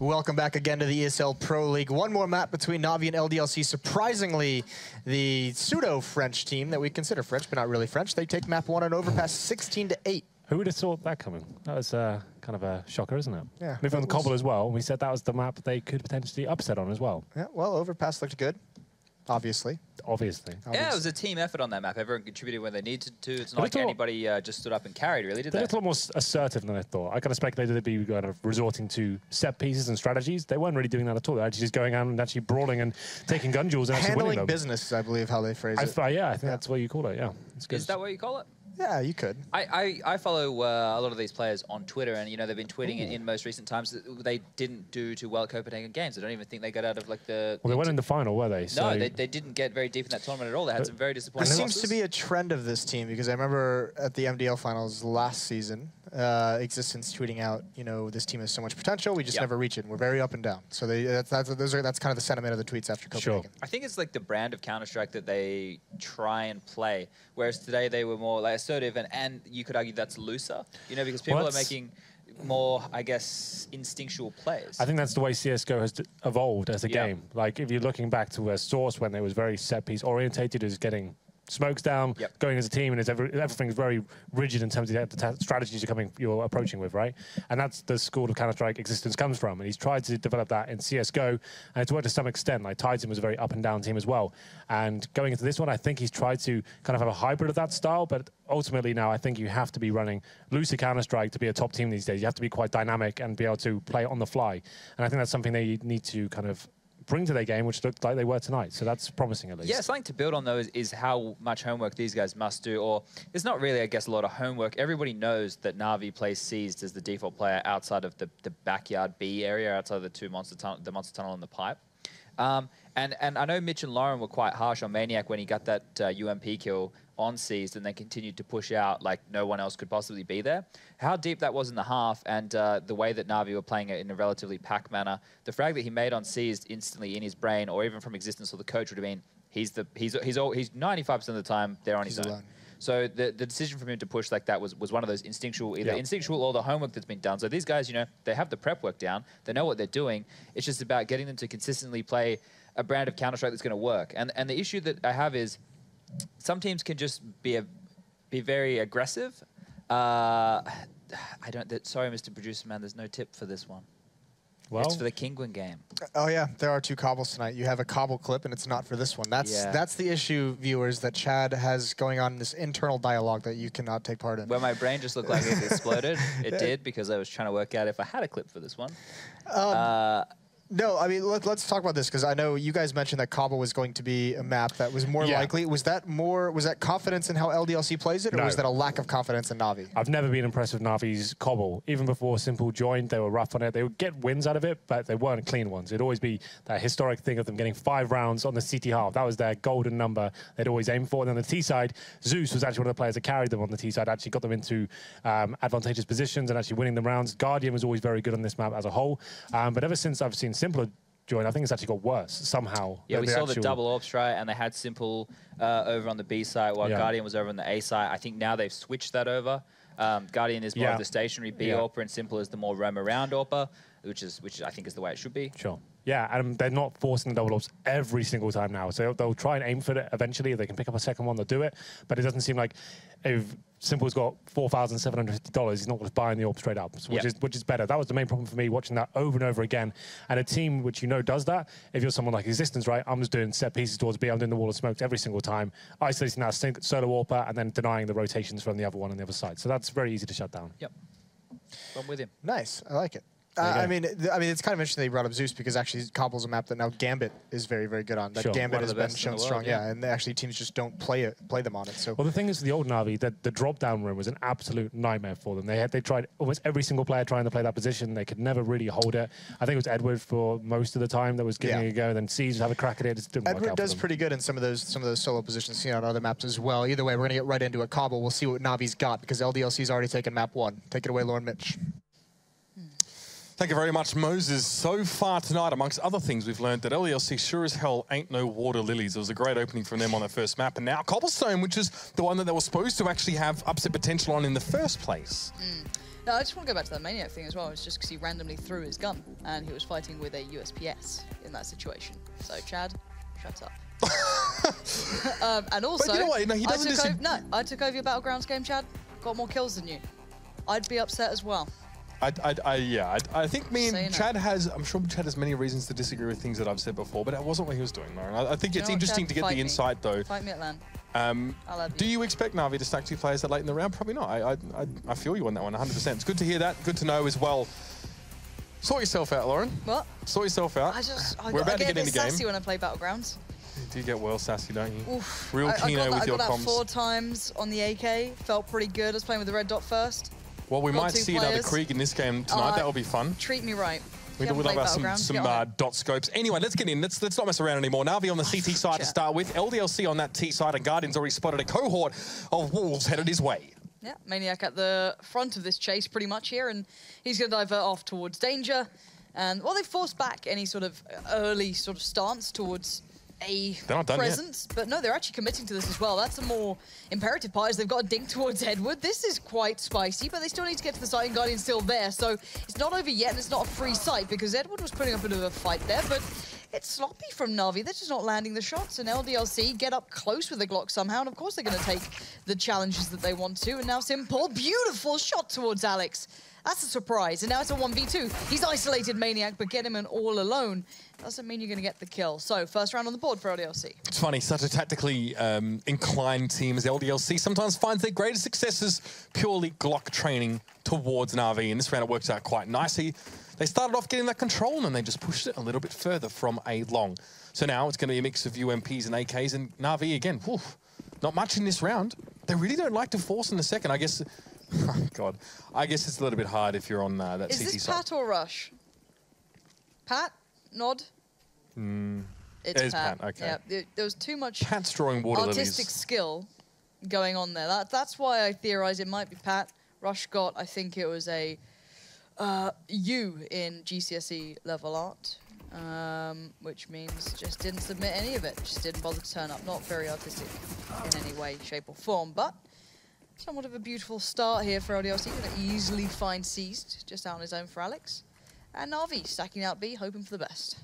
Welcome back again to the ESL Pro League. One more map between Na'Vi and LDLC. Surprisingly, the pseudo-French team that we consider French, but not really French, they take map 1 and overpass 16-8. Who would have thought that coming? That was kind of a shocker, isn't it? Yeah. Moving on the Cbble as well, we said that was the map they could potentially upset on as well. Yeah, well, overpass looked good, obviously. Obviously. Yeah, it was a team effort on that map. Everyone contributed when they needed to. It's not like anybody just stood up and carried, really, did they? They're a lot more assertive than I thought. I kind of speculated they'd be kind of resorting to set pieces and strategies. They weren't really doing that at all. They're actually just going out and actually brawling and taking gun duels and actually winning them. Handling business is, I believe, how they phrase it. Yeah, I think that's what you call it, yeah. It's good. Is that what you call it? Yeah, you could. I follow a lot of these players on Twitter, and you know they've been tweeting in most recent times that they didn't do too well at Copenhagen Games. I don't even think they got out of like the. Well, they went in the final, were they? No, they didn't get very deep in that tournament at all. They had some very disappointing. There seems to be a trend of this team because I remember at the MDL finals last season, Existence tweeting out, you know, this team has so much potential, we just never reach it. And we're very up and down. So that's kind of the sentiment of the tweets after Copenhagen. Sure. I think it's like the brand of Counter-Strike that they try and play, whereas today they were more like assertive, and you could argue that's looser, you know, because people are making more, I guess, instinctual plays. I think that's the way CSGO has evolved as a game. Like, if you're looking back to where Source, when they was very set-piece orientated, is getting smokes down, going as a team, and everything's very rigid in terms of the strategies you're approaching with, right? And that's the school of Counter-Strike Existence comes from, and he's tried to develop that in CSGO, and it's worked to some extent. Like, Tides was a very up-and-down team as well. And going into this one, I think he's tried to kind of have a hybrid of that style, but ultimately now I think you have to be running looser Counter-Strike to be a top team these days. You have to be quite dynamic and be able to play on the fly. And I think that's something they need to kind of bring to their game, which looked like they were tonight. So that's promising, at least. Yeah, something to build on, though, is how much homework these guys must do. Or it's not really, I guess, a lot of homework. Everybody knows that Na'Vi plays Seized as the default player outside of the backyard B area, outside of the monster tunnel and the pipe. And I know Mitch and Lauren were quite harsh on Maniac when he got that UMP kill on Seized and then continued to push out like no one else could possibly be there. How deep that was in the half, and the way that Na'Vi were playing it in a relatively packed manner, the frag that he made on Seized instantly in his brain, or even from Existence or the coach, would have been he's 95% of the time there on his own. Alone. So the decision from him to push like that was one of those instinctual, either instinctual or the homework that's been done. So these guys, you know, they have the prep work down. They know what they're doing. It's just about getting them to consistently play a brand of Counter-Strike that's going to work. And the issue that I have is some teams can just be very aggressive. Sorry, Mr. Producer Man, there's no tip for this one. Well, it's for the Kingwin game. Oh yeah, there are 2 Cbbles tonight. You have a Cbble clip, and it's not for this one. That's the issue, viewers, that Chad has going on in this internal dialogue that you cannot take part in. Where my brain just looked like it exploded. It did, because I was trying to work out if I had a clip for this one. No, I mean, let's talk about this, because I know you guys mentioned that Cbble was going to be a map that was more likely. Was that confidence in how LDLC plays it, or was that a lack of confidence in Na'Vi? I've never been impressed with Na'Vi's Cbble. Even before Simple joined, they were rough on it. They would get wins out of it, but they weren't clean ones. It'd always be that historic thing of them getting 5 rounds on the CT half. That was their golden number they'd always aim for. And on the T side, Zeus was actually one of the players that carried them on the T side, actually got them into advantageous positions and actually winning them rounds. Guardian was always very good on this map as a whole. But ever since I've seen Simpler join, I think it's actually got worse somehow. Yeah, we saw the double AWP strike, and they had Simple over on the B side while Guardian was over on the A side. I think now they've switched that over. Guardian is more of the stationary B AWPer, and Simple is the more roam around AWPer, which I think is the way it should be. Sure. Yeah, and they're not forcing the double AWPs every single time now. So they'll try and aim for it eventually. If they can pick up a second one, they'll do it. But it doesn't seem like if Simple's got $4,750, he's not going to buy in the AWP straight up, which is better. That was the main problem for me, watching that over and over again. And a team which you know does that, if you're someone like Existence, right, I'm just doing set pieces towards B, I'm doing the wall of smokes every single time, isolating that solo AWPer and then denying the rotations from the other one on the other side. So that's very easy to shut down. Yep. I'm with him. Nice. I like it. I mean, it's kind of interesting that you brought up Zeus, because actually Cbble's a map that now Gambit is very, very good on. That Gambit has been shown strong, and actually teams just don't play them on it. So well, the thing is, the old Na'Vi, that the drop down room was an absolute nightmare for them. They tried almost every single player trying to play that position. They could never really hold it. I think it was Edward for most of the time that was giving it a go. And then Siege would have a crack at it. It just didn't work out. Edward does pretty good in some of those solo positions seen on other maps as well. Either way, we're gonna get right into a Cbble. We'll see what Na'Vi's got, because LDLC's already taken map 1. Take it away, Lauren Mitch. Thank you very much, Moses. So far tonight, amongst other things, we've learned that LDLC sure as hell ain't no water lilies. It was a great opening from them on their first map. And now Cobblestone, which is the one that they were supposed to actually have upset potential on in the first place. No, I just want to go back to that Maniac thing as well. It's just because he randomly threw his gun and he was fighting with a USPS in that situation. So, Chad, shut up. And also, but you know what? No, he doesn't I took over your Battlegrounds game, Chad. Got more kills than you. I'd be upset as well. I think me and Chad has, I'm sure Chad has many reasons to disagree with things that I've said before, but that wasn't what he was doing, Lauren. I think it's interesting to get the insight, though. Fight me at LAN. Do you expect Na'Vi to stack 2 players that late in the round? Probably not. I feel you on that one, 100%. It's good to hear that. Good to know as well. Sort yourself out, Lauren. What? Sort yourself out. We're about to get in the game. I get sassy when I play Battlegrounds. You do get well sassy, don't you? Oof. Real Kino with your comms. I got that 4 times on the AK. Felt pretty good. I was playing with the red dot first. Well, we might see another Krieg in this game tonight. That'll be fun. Treat me right. We love our some dot scopes. Anyway, let's get in. Let's not mess around anymore. Na'Vi on the CT side to start with. LDLC on that T side, and Guardian's already spotted a cohort of wolves headed his way. Yeah, Maniac at the front of this chase pretty much here, and he's going to divert off towards danger. And, well, they've forced back any sort of early sort of stance towards a presence, but no, they're actually committing to this as well. That's a more imperative part, is they've got a dink towards Edward. This is quite spicy, but they still need to get to the site, and Guardian's still there, so it's not over yet, and it's not a free site, because Edward was putting up a bit of a fight there, but it's sloppy from Na'Vi. They're just not landing the shots, and LDLC get up close with the Glock somehow, and of course they're going to take the challenges that they want to, and now Simple, beautiful shot towards Alex. That's a surprise, and now it's a 1v2. He's isolated Maniac, but get him an all alone doesn't mean you're going to get the kill. So, first round on the board for LDLC. It's funny, such a tactically inclined team as LDLC sometimes finds their greatest successes purely Glock training towards Na'Vi. In this round, it works out quite nicely. They started off getting that control, and then they just pushed it a little bit further from A long. So now it's going to be a mix of UMPs and AKs, and Na'Vi again, whew, not much in this round. They really don't like to force in the second, I guess. Oh, God. I guess it's a little bit hard if you're on that CT side. Is this Pat or Rush? Pat? Nod? It's Pat. Okay. Yeah, there was too much Pat's drawing water artistic skill going on there. That's why I theorize it might be Pat. Rush got, I think it was a U in GCSE level art, which means just didn't submit any of it. Just didn't bother to turn up. Not very artistic in any way, shape or form, but somewhat of a beautiful start here for LDLC. Going to easily find Seized just out on his own for Alex. And Na'Vi stacking out B, hoping for the best.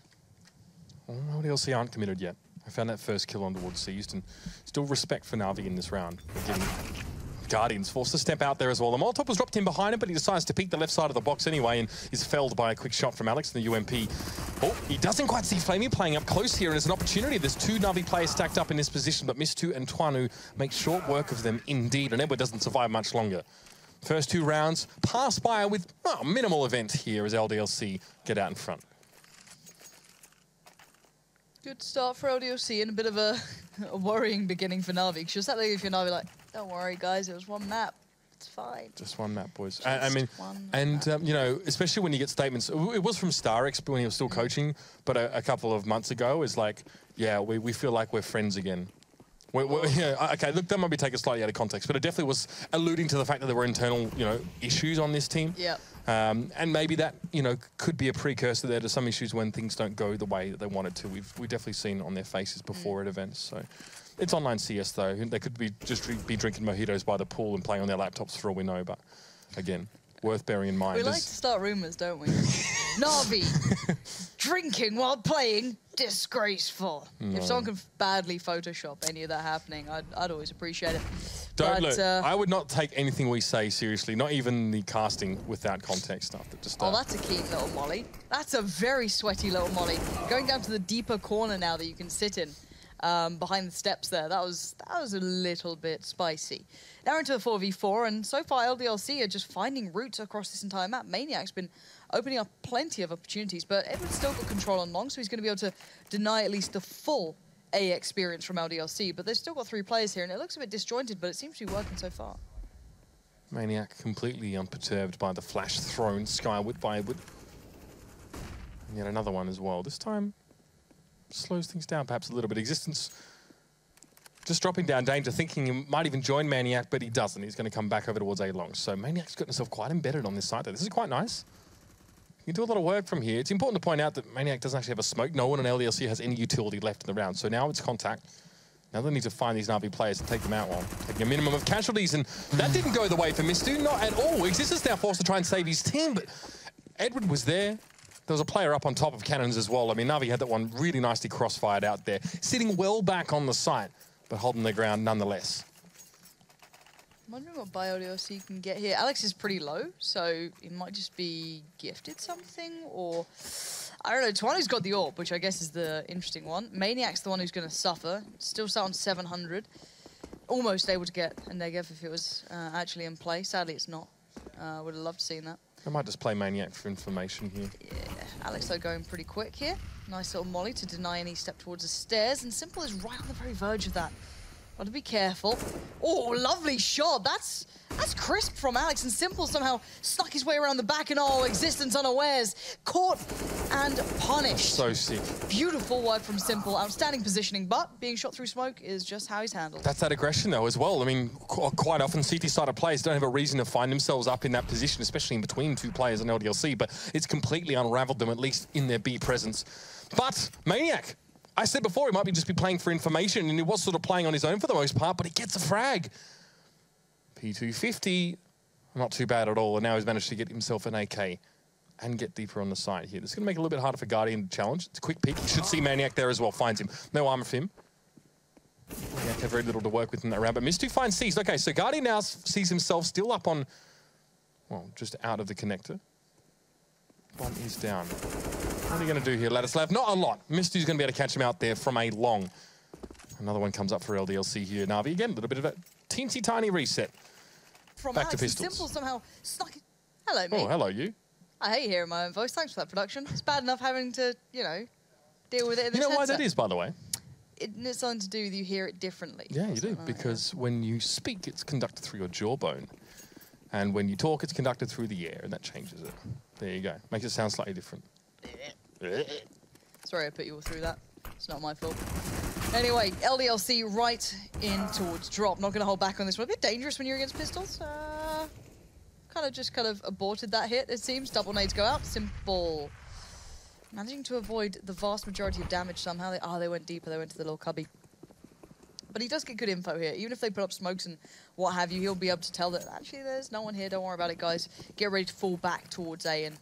Well, LDLC aren't committed yet. I found that first kill on towards Seized, and still respect for Na'Vi in this round. Getting Guardians forced to step out there as well. The Molotov was dropped in behind him, but he decides to peek the left side of the box anyway, and is felled by a quick shot from Alex in the UMP. Oh, he doesn't quite see Flamey playing up close here, and it's an opportunity. There's 2 Na'Vi players stacked up in this position, but Miss2 and Twanu make short work of them indeed, and Edward doesn't survive much longer. First 2 rounds pass by with minimal event here as LDLC get out in front. Good start for LDLC and a bit of a worrying beginning for Na'Vi. Because you're sat there with your Na'Vi like, don't worry guys, it was 1 map. It's fine. Just 1 map, boys. I mean, you know, especially when you get statements, it was from Starix when he was still coaching, but a couple of months ago, is like, yeah, we feel like we're friends again. Yeah, okay, look, that might be taken slightly out of context, but it definitely was alluding to the fact that there were internal, you know, issues on this team. Yeah. And maybe that, you know, could be a precursor there to some issues when things don't go the way that they wanted to. We've definitely seen on their faces before at events. So it's online CS though. They could be just be drinking mojitos by the pool and playing on their laptops for all we know. But again, worth bearing in mind. We like to start rumors, don't we? Na'Vi drinking while playing, disgraceful. No. If someone can badly Photoshop any of that happening, I'd always appreciate it. Look, I would not take anything we say seriously, not even the casting without context stuff. Oh, that's a keen little molly. That's a very sweaty little molly. Going down to the deeper corner now that you can sit in. Behind the steps there. That was a little bit spicy. Now into a 4v4, and so far LDLC are just finding routes across this entire map. Maniac's been opening up plenty of opportunities, but Edward's still got control on long, so he's going to be able to deny at least the full A experience from LDLC, but they've still got 3 players here, and it looks a bit disjointed, but it seems to be working so far. Maniac completely unperturbed by the flash thrown skyward by Edward. And yet another one as well. This time slows things down perhaps a little bit. Existence just dropping down danger, thinking he might even join Maniac, but he doesn't. He's going to come back over towards A long. So Maniac's got himself quite embedded on this side there. This is quite nice. You can do a lot of work from here. It's important to point out that Maniac doesn't actually have a smoke. No one on LDLC has any utility left in the round. So now it's contact. Now they need to find these Na'Vi players and take them out while taking a minimum of casualties. And that didn't go the way for Mistu, not at all. Existence now forced to try and save his team, but Edward was there. There was a player up on top of cannons as well. I mean, Na'Vi had that one really nicely crossfired out there, sitting well back on the site, but holding their ground nonetheless. I'm wondering what LDLC can get here. Alex is pretty low, so he might just be gifted something, or... I don't know. Tuanu's got the AWP, which I guess is the interesting one. Maniac's the one who's going to suffer. Still sat on 700. Almost able to get a negative if it was actually in play. Sadly, it's not. Would have loved seeing that. I might just play Maniac for information here. Yeah, Alex, though, going pretty quick here. Nice little molly to deny any step towards the stairs, and Simple is right on the very verge of that. Got to be careful. Oh, lovely shot. That's crisp from Alex, and Simple somehow snuck his way around the back, and Existence unawares. Caught and punished. So sick. Beautiful work from Simple. Outstanding positioning, but being shot through smoke is just how he's handled. That's that aggression, though, as well. I mean, quite often CT-sided players don't have a reason to find themselves up in that position, especially in between two players on LDLC, but it's completely unraveled them, at least in their B presence. But Maniac, I said before, he might just be playing for information, and he was sort of playing on his own for the most part, but he gets a frag. P250, not too bad at all, and now he's managed to get himself an AK and get deeper on the side here. This is going to make it a little bit harder for Guardian to challenge. It's a quick peek. You should see Maniac there as well. Finds him. No armor for him. Maniac had very little to work with in that round, but Mistu finds Seized. Okay, so Guardian now sees himself still up on, well, just out of the connector. Bomb is down. What are you going to do here, Ladislav? Not a lot. Mistu's going to be able to catch him out there from a long. Another one comes up for LDLC here. Na'Vi, again, a little bit of a teensy tiny reset. From back Alex, to pistols. Simple somehow snuck it. Hello, mate. Oh, hello, you. I hate hearing my own voice. Thanks for that production. It's bad enough having to, you know, deal with it in this You know why headset. that is, by the way? It's something to do with you hear it differently. Yeah, you do, because when you speak, it's conducted through your jawbone. And when you talk, it's conducted through the air, and that changes it. There you go. Makes it sound slightly different. Sorry I put you all through that. It's not my fault. Anyway, LDLC right in towards drop. Not going to hold back on this one. A bit dangerous when you're against pistols. Kind of aborted that hit, it seems. Double nades go out. Simple. Managing to avoid the vast majority of damage somehow. They went deeper. They went to the little cubby. But he does get good info here. Even if they put up smokes and what have you, he'll be able to tell that, actually, there's no one here. Don't worry about it, guys. Get ready to fall back towards A. And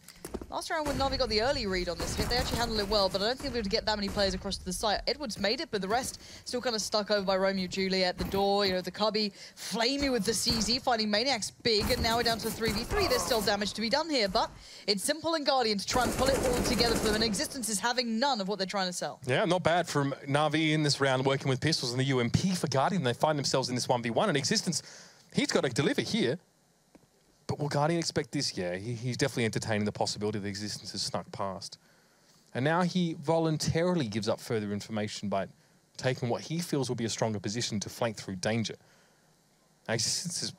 last round when Na'Vi got the early read on this hit, they actually handled it well, but I don't think they'll be able to get that many players across to the site. Edwards made it, but the rest still kind of stuck over by Romeo Juliet, the door, you know, the cubby. Flamey with the CZ, finding Maniac's big, and now we're down to 3v3. There's still damage to be done here, but it's Simple and Guardian to try and pull it all together for them, and Existence is having none of what they're trying to sell. Yeah, not bad from Na'Vi in this round, working with pistols and the UMP for Guardian. They find themselves in this 1v1, and Existence, he's got to deliver here. But will Guardian expect this? Yeah, he's definitely entertaining the possibility that Existence has snuck past. And now he voluntarily gives up further information by taking what he feels will be a stronger position to flank through danger. Now, Existence is,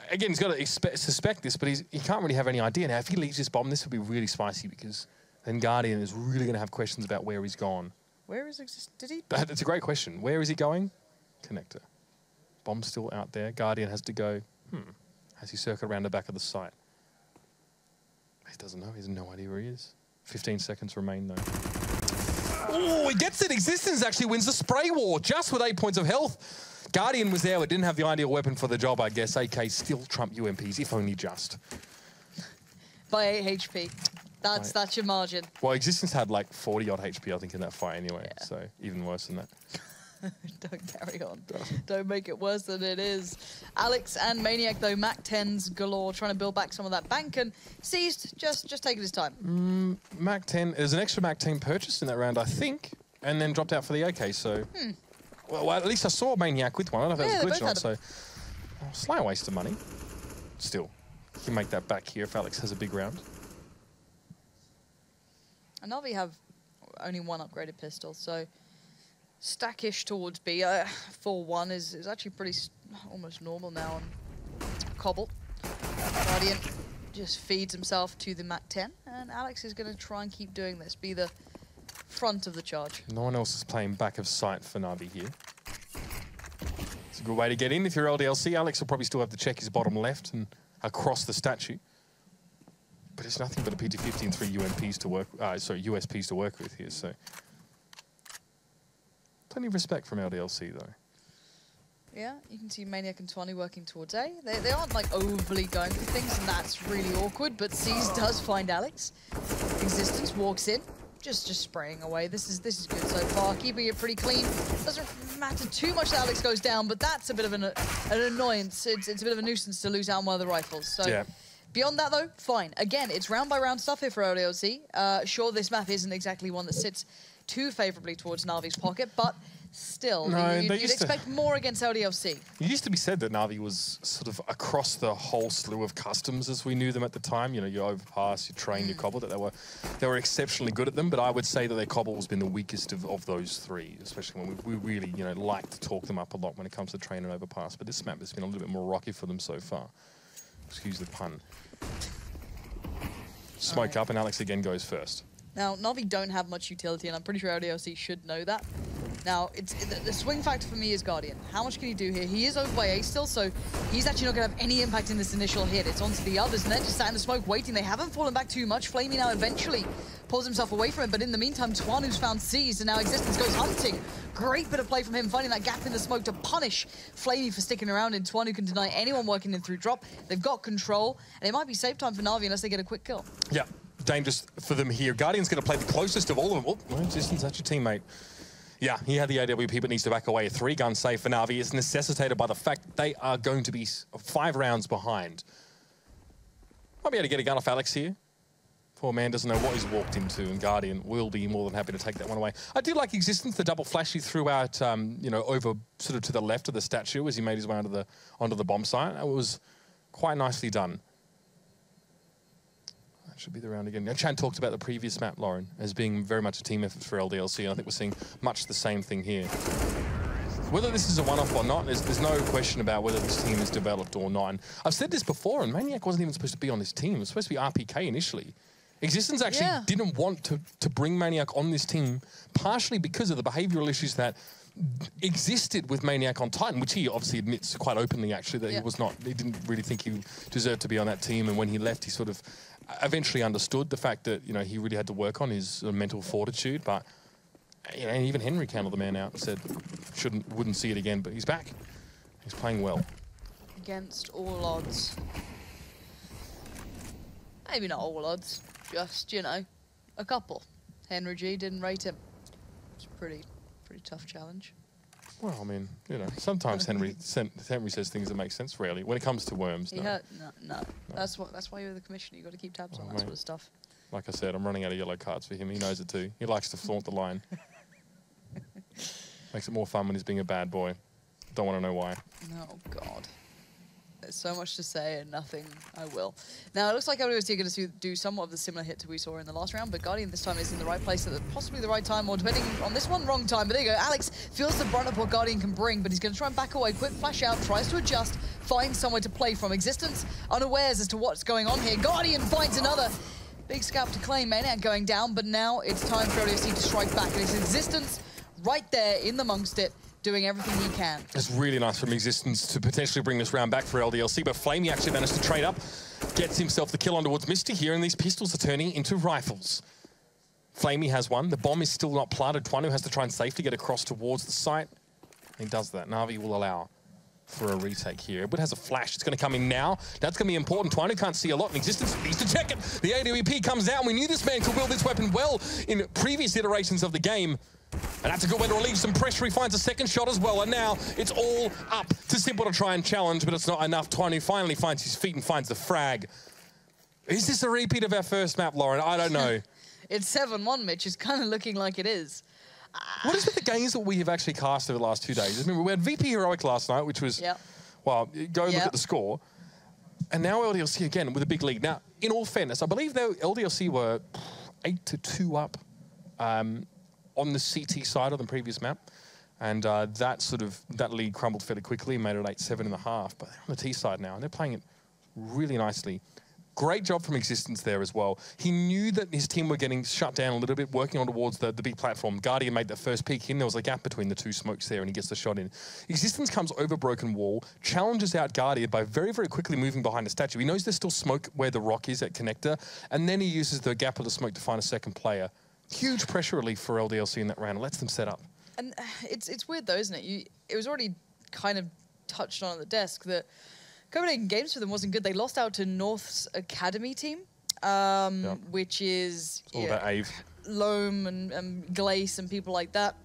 again, he's got to suspect this, but he can't really have any idea. Now, if he leaves this bomb, this will be really spicy, because then Guardian is really going to have questions about where he's gone. Where is Existence? Did he? That's a great question. Where is he going? Connector. Bomb's still out there. Guardian has to go, Has he circled around the back of the site? He doesn't know. He has no idea where he is. 15 seconds remain, though. Oh, he gets it. Existence actually wins the spray war just with 8 points of health. Guardian was there, but didn't have the ideal weapon for the job, I guess. AK still trump UMPs, if only just. By 8 HP. That's your margin. Well, Existence had like 40-odd HP, I think, in that fight anyway. Yeah. So even worse than that. Don't carry on. Don't make it worse than it is. Alex and Maniac, though, Mac 10s galore, trying to build back some of that bank, and Seized just taking his time. Mac 10, there's an extra Mac 10 purchased in that round, I think, and then dropped out for the AK, so... Well, at least I saw Maniac with one. I don't know if that was a glitch or not, so... slight waste of money. Still, you can make that back here if Alex has a big round. And Na'Vi have only one upgraded pistol, so... Stackish towards B. 4-1 is actually pretty almost normal now on Cbble. Guardian just feeds himself to the Mac 10, and Alex is going to try and keep doing this, be the front of the charge. No one else is playing back of sight for Na'Vi here. It's a good way to get in if you're LDLC. Alex will probably still have to check his bottom left and across the statue. But it's nothing but a PT50 and 3 USPs to work with here, so... Plenty of respect from LDLC, though. Yeah, you can see Maniac and Twani working towards A. They aren't like overly going for things, and that's really awkward, but C's does find Alex. Existence walks in, just spraying away. This is good so far, keeping it pretty clean. Doesn't matter too much that Alex goes down, but that's a bit of an annoyance. It's a bit of a nuisance to lose out on one of the rifles. So yeah. Beyond that, though, fine. Again, it's round-by-round stuff here for LDLC. Sure, this map isn't exactly one that sits too favorably towards Na'Vi's pocket, but still, no, you'd expect more against LDLC. It used to be said that Na'Vi was sort of across the whole slew of customs as we knew them at the time. You know, your overpass, your train, your cobble, that they were exceptionally good at them, but I would say that their cobble has been the weakest of those three, especially when we really, you know, like to talk them up a lot when it comes to train and overpass. But this map has been a little bit more rocky for them so far. Excuse the pun. Smoke up, and Alex again goes first. Now, Na'Vi don't have much utility, and I'm pretty sure LDLC should know that. Now, the swing factor for me is Guardian. How much can he do here? He is over by A still, so he's actually not going to have any impact in this initial hit. It's onto the others, and they're just sat in the smoke waiting. They haven't fallen back too much. Flamey now eventually pulls himself away from it, but in the meantime, Twan, who's found C's, and now Existence goes hunting. Great bit of play from him, finding that gap in the smoke to punish Flamey for sticking around, and Twan, who can deny anyone working in through drop. They've got control, and it might be save time for Na'Vi unless they get a quick kill. Yeah, dangerous for them here. Guardian's going to play the closest of all of them. Oh, no, Existence, that's your teammate. Yeah, he had the AWP, but needs to back away. A 3-gun save for Na'Vi is necessitated by the fact that they are going to be 5 rounds behind. Might be able to get a gun off Alex here. Poor man doesn't know what he's walked into, and Guardian will be more than happy to take that one away. I do like Existence, the double flash he threw out, you know, over sort of to the left of the statue as he made his way onto the bomb site. That was quite nicely done. Should be the round again. Now, Chan talked about the previous map, Lauren, as being very much a team effort for LDLC, and I think we're seeing much the same thing here. Whether this is a one-off or not, there's no question about whether this team is developed or not. And I've said this before, and Maniac wasn't even supposed to be on this team. It was supposed to be RPK initially. Existence actually didn't want to bring Maniac on this team, partially because of the behavioral issues that existed with Maniac on Titan, which he obviously admits quite openly, actually, that he didn't really think he deserved to be on that team. And when he left, he sort of eventually understood the fact that, you know, he really had to work on his mental fortitude. But, you know, and even Henry counted the man out and said wouldn't see it again. But he's back. He's playing well. Against all odds. Maybe not all odds, just, you know, a couple. Henry G didn't rate him. It's a pretty tough challenge. Well, I mean, you know, sometimes Henry says things that make sense. Rarely, when it comes to Worms. No. No. That's why you're the commissioner. You got to keep tabs on that sort of stuff. Like I said, I'm running out of yellow cards for him. He knows it too. He likes to flaunt the line. Makes it more fun when he's being a bad boy. Don't want to know why. Oh God. There's so much to say and nothing I will. Now, it looks like LDLC are going to do somewhat of the similar hit to we saw in the last round, but Guardian this time is in the right place at possibly the right time, or depending on this one, wrong time. But there you go. Alex feels the brunt of what Guardian can bring, but he's going to try and back away. Quick flash out, tries to adjust, finds somewhere to play from. Existence unawares as to what's going on here. Guardian finds another big scalp to claim. Maniac going down, but now it's time for LDLC to strike back. And it's Existence right there in amongst it, doing everything he can. It's really nice from Existence to potentially bring this round back for LDLC, but Flamey actually managed to trade up, gets himself the kill on towards Misty here, and these pistols are turning into rifles. Flamey has one. The bomb is still not planted. Twanu has to try and safely get across towards the site. He does that. Na'Vi will allow for a retake here. But has a flash. It's going to come in now. That's going to be important. Twanu can't see a lot in Existence. Needs to check it. The AWP comes out. We knew this man could wield this weapon well in previous iterations of the game. And that's a good way to relieve some pressure. He finds a second shot as well. And now it's all up to Cbble to try and challenge, but it's not enough. Twanu finally finds his feet and finds the frag. Is this a repeat of our first map, Lauren? I don't know. It's 7-1, Mitch. It's kind of looking like it is. What is with the games that we have actually cast over the last 2 days? Remember, we had VP Heroic last night, which was, well, go look at the score. And now LDLC again with a big lead. Now, in all fairness, I believe though LDLC were 8-2 up on the CT side of the previous map. And that lead crumbled fairly quickly, made it 8-7 in the half. But they're on the T side now, and they're playing it really nicely. Great job from Existence there as well. He knew that his team were getting shut down a little bit, working on towards the big platform. Guardian made that first peek in. There was a gap between the two smokes there, and he gets the shot in. Existence comes over broken wall, challenges out Guardian by very, very quickly moving behind a statue. He knows there's still smoke where the rock is at connector, and then he uses the gap of the smoke to find a second player. Huge pressure relief for LDLC in that round. It lets them set up. And it's weird though, isn't it? It was already kind of touched on at the desk that Copenhagen Games for them wasn't good. They lost out to North's Academy team, which is all about Ave. Loam and Glace and people like that.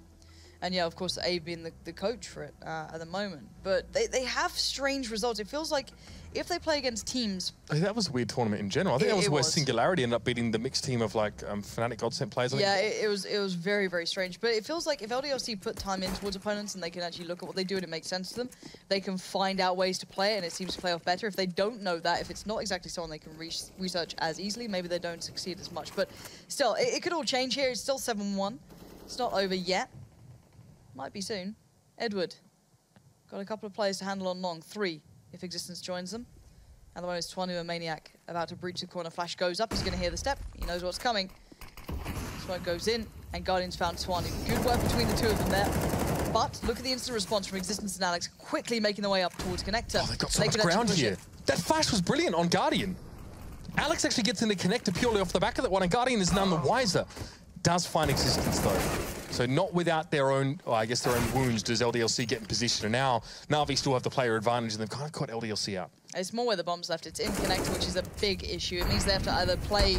And yeah, of course, Ave being the coach for it at the moment. But they have strange results. It feels like if they play against teams... That was a weird tournament in general. I think that was where Singularity ended up beating the mixed team of like Fnatic Godsent players. Yeah, it was very, very strange. But it feels like if LDLC put time in towards opponents and they can actually look at what they do and it makes sense to them, they can find out ways to play it and it seems to play off better. If they don't know that, if it's not exactly someone they can research as easily, maybe they don't succeed as much. But still, it could all change here. It's still 7-1. It's not over yet. Might be soon. Edward. Got a couple of players to handle on long. 3 if Existence joins them. At the moment, it's Twanu and Maniac about to breach the corner. Flash goes up. He's going to hear the step. He knows what's coming. Smoke goes in, and Guardian's found Twanu. Good work between the two of them there. But look at the instant response from Existence and Alex, quickly making their way up towards Connector. Oh, they've got so much ground here. That flash was brilliant on Guardian. Alex actually gets in the Connector purely off the back of that one, and Guardian is none the wiser. Does find Existence, though. So not without their own, I guess their own wounds does LDLC get in position. And now Na'Vi still have the player advantage, and they've kind of caught LDLC out. It's more where the bomb's left. It's in Connector, which is a big issue. It means they have to either play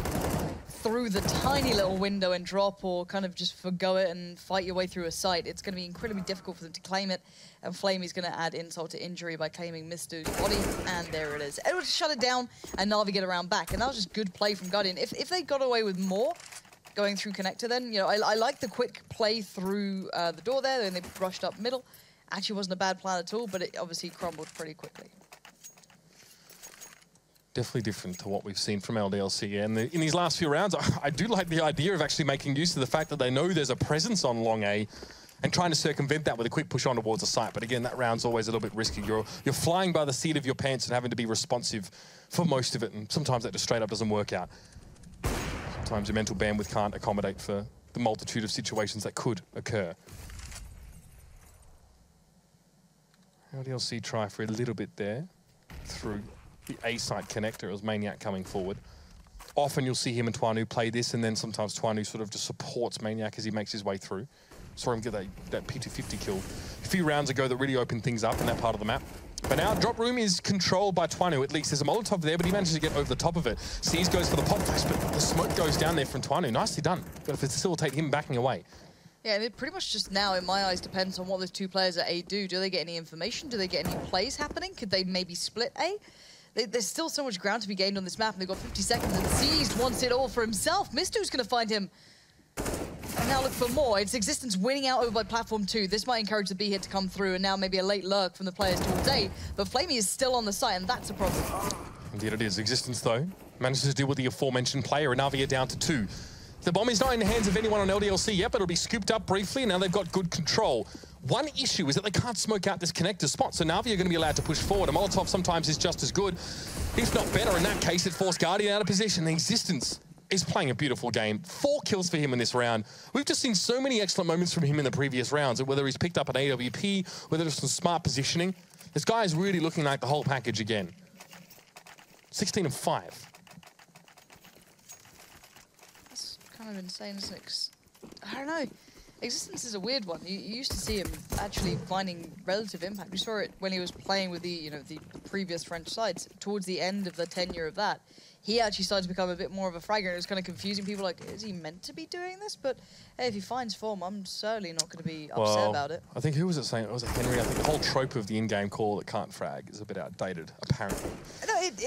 through the tiny little window and drop, or kind of just forgo it and fight your way through a site. It's going to be incredibly difficult for them to claim it, and Flamey's going to add insult to injury by claiming Mistu's body, and there it is. Edward shut it down, and Na'Vi get around back, and that was just good play from Guardian. If they got away with more going through Connector, then, you know, I like the quick play through the door there, and they rushed up middle. Actually wasn't a bad plan at all, but it obviously crumbled pretty quickly. Definitely different to what we've seen from LDLC. And in these last few rounds, I do like the idea of actually making use of the fact that they know there's a presence on long A and trying to circumvent that with a quick push on towards the site. But again, that round's always a little bit risky. You're flying by the seat of your pants and having to be responsive for most of it, and sometimes that just straight up doesn't work out. Sometimes your mental bandwidth can't accommodate for the multitude of situations that could occur. LDLC try for a little bit there through the A-site connector. It was Maniac coming forward. Often you'll see him and Twanu play this, and then sometimes Twanu sort of just supports Maniac as he makes his way through. Saw him get that P250 kill a few rounds ago that really opened things up in that part of the map. But now drop room is controlled by Twanu. At least there's a Molotov there, but he manages to get over the top of it. Seas goes for the pop flash, but the smoke goes down there from Twanu. Nicely done. Got to facilitate him backing away. Yeah, and it pretty much just now, in my eyes, depends on what those two players at A do. Do they get any information? Do they get any plays happening? Could they maybe split A? There's still so much ground to be gained on this map, and they've got 50 seconds, and Seized wants it all for himself. Mistu's going to find him. And now look for more. It's Existence winning out over by Platform 2. This might encourage the B hit to come through, and now maybe a late lurk from the players towards A. But Flamey is still on the site, and that's a problem. Indeed it is. Existence, though, manages to deal with the aforementioned player, and Na'Vi are down to 2. The bomb is not in the hands of anyone on LDLC yet, but it'll be scooped up briefly, and now they've got good control. One issue is that they can't smoke out this connector spot, so Na'Vi are going to be allowed to push forward. A Molotov sometimes is just as good, if not better. In that case, it forced Guardian out of position. The Existence is playing a beautiful game. 4 kills for him in this round. We've just seen so many excellent moments from him in the previous rounds, whether he's picked up an AWP, whether it's some smart positioning. This guy is really looking like the whole package again. 16 and 5. Kind of insane, isn't it? 'Cause, I don't know. Existence is a weird one. You used to see him actually finding relative impact. We saw it when he was playing with the previous French sides. Towards the end of the tenure of that, he actually started to become a bit more of a fragger. It was kind of confusing people, like, is he meant to be doing this? But hey, if he finds form, I'm certainly not going to be upset about it. I think, who was it saying? It was Henry. I think the whole trope of the in-game call that can't frag is a bit outdated, apparently. No, it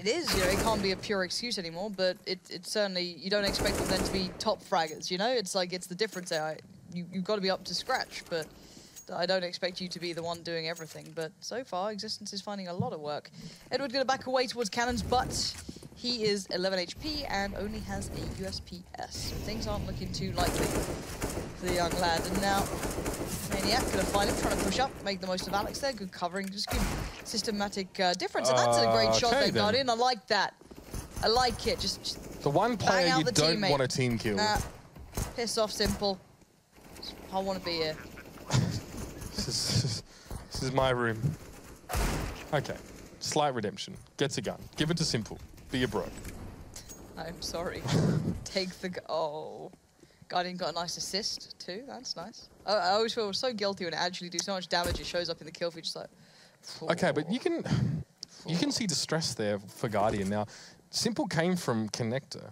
is. You know, it can't be a pure excuse anymore, but it certainly, you don't expect them then to be top fraggers, you know? It's like, it's the difference there. You've got to be up to scratch, but I don't expect you to be the one doing everything. But so far, Existence is finding a lot of work. Edward going to back away towards cannons, but he is 11 HP and only has a USPS. So things aren't looking too likely for the young lad. And now Maniac going to find him, trying to push up, make the most of Alex there. Good covering, just good systematic difference. And that's a great shot there, Guardian. I like that. I like it. Just the one player you don't want a team kill. Nah. Piss off, Simple. I want to be here. This is my room. Okay. Slight redemption. Gets a gun. Give it to Simple. Be a bro. I'm sorry. Take the... Oh. Guardian got a nice assist, too. That's nice. I always feel so guilty when it actually do so much damage. It shows up in the kill feed, just like... Okay, but you can see distress there for Guardian. Now, Simple came from Connector.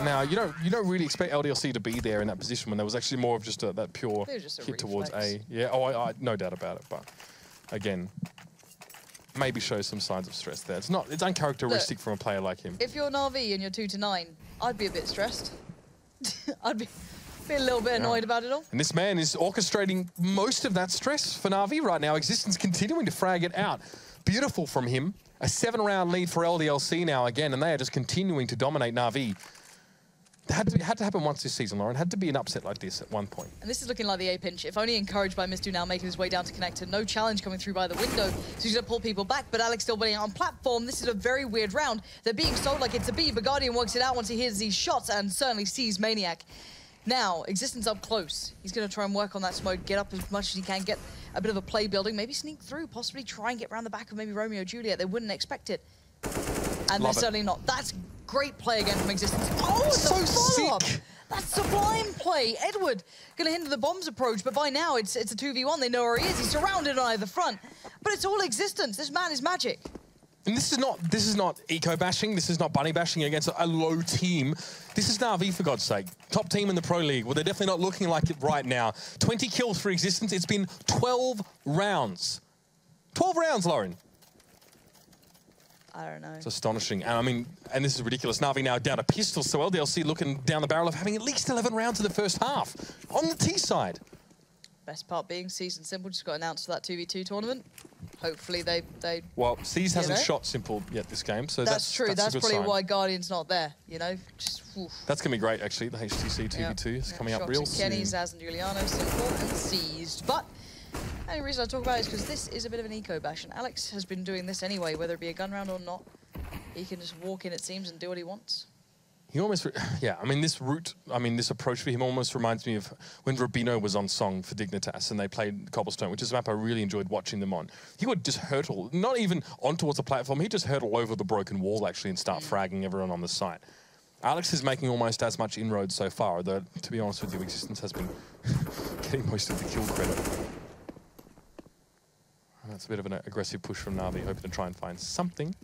Now, you don't really expect LDLC to be there in that position when there was actually more of just that pure hit towards A. Yeah, I no doubt about it, but again... maybe show some signs of stress there. It's uncharacteristic from a player like him. If you're Na'Vi and you're 2-9, I'd be a bit stressed. I'd be a little bit annoyed about it all. And this man is orchestrating most of that stress for Na'Vi right now. Existence continuing to frag it out. Beautiful from him. A 7-round lead for LDLC now again, and they are just continuing to dominate Na'Vi. It had to happen once this season, Lauren. It had to be an upset like this at one point. And this is looking like the A pinch. If only encouraged by Mistu now making his way down to Connector. No challenge coming through by the window. So he's going to pull people back, but Alex still winning on platform. This is a very weird round. They're being sold like it's a B, but Guardian works it out once he hears these shots and certainly sees Maniac. Now, Existence up close. He's going to try and work on that smoke, get up as much as he can, get a bit of a play building, maybe sneak through, possibly try and get around the back of maybe Romeo or Juliet. They wouldn't expect it. And they're certainly not. That's great play again from Existence. Oh, it's so sick! That's sublime play. Edward going to hinder the bomb's approach, but by now it's a 2v1. They know where he is. He's surrounded on either front. But it's all Existence. This man is magic. And this is not eco bashing. This is not bunny bashing against a low team. This is Na'Vi, for God's sake. Top team in the Pro League. Well, they're definitely not looking like it right now. 20 kills for Existence. It's been 12 rounds. 12 rounds, Lauren. I don't know. It's astonishing. And I mean, and this is ridiculous. Na'Vi now down a pistol, so LDLC looking down the barrel of having at least 11 rounds in the first half on the T side. Best part being Season Simple just got announced for that 2v2 tournament. Hopefully they well, Seas hasn't shot Simple yet this game, so that's true. That's probably sign. why Guardian's not there, you know? Just, that's going to be great, actually. The HTC 2v2 is coming up real soon. Kenny, Zaz and Giuliano, Simple and Seized. But the only reason I talk about it is because this is a bit of an eco bash, and Alex has been doing this anyway, whether it be a gun round or not. He can just walk in, it seems, and do what he wants. He almost, yeah, I mean, this approach for him almost reminds me of when Rubino was on Song for Dignitas and they played Cobblestone, which is a map I really enjoyed watching them on. He would just hurtle, not even on towards the platform, he'd just hurtle over the broken wall, actually, and start fragging everyone on the site. Alex is making almost as much inroads so far, though, to be honest with you, Existence has been getting most of the kill credit. That's a bit of an aggressive push from Na'Vi, hoping to try and find something.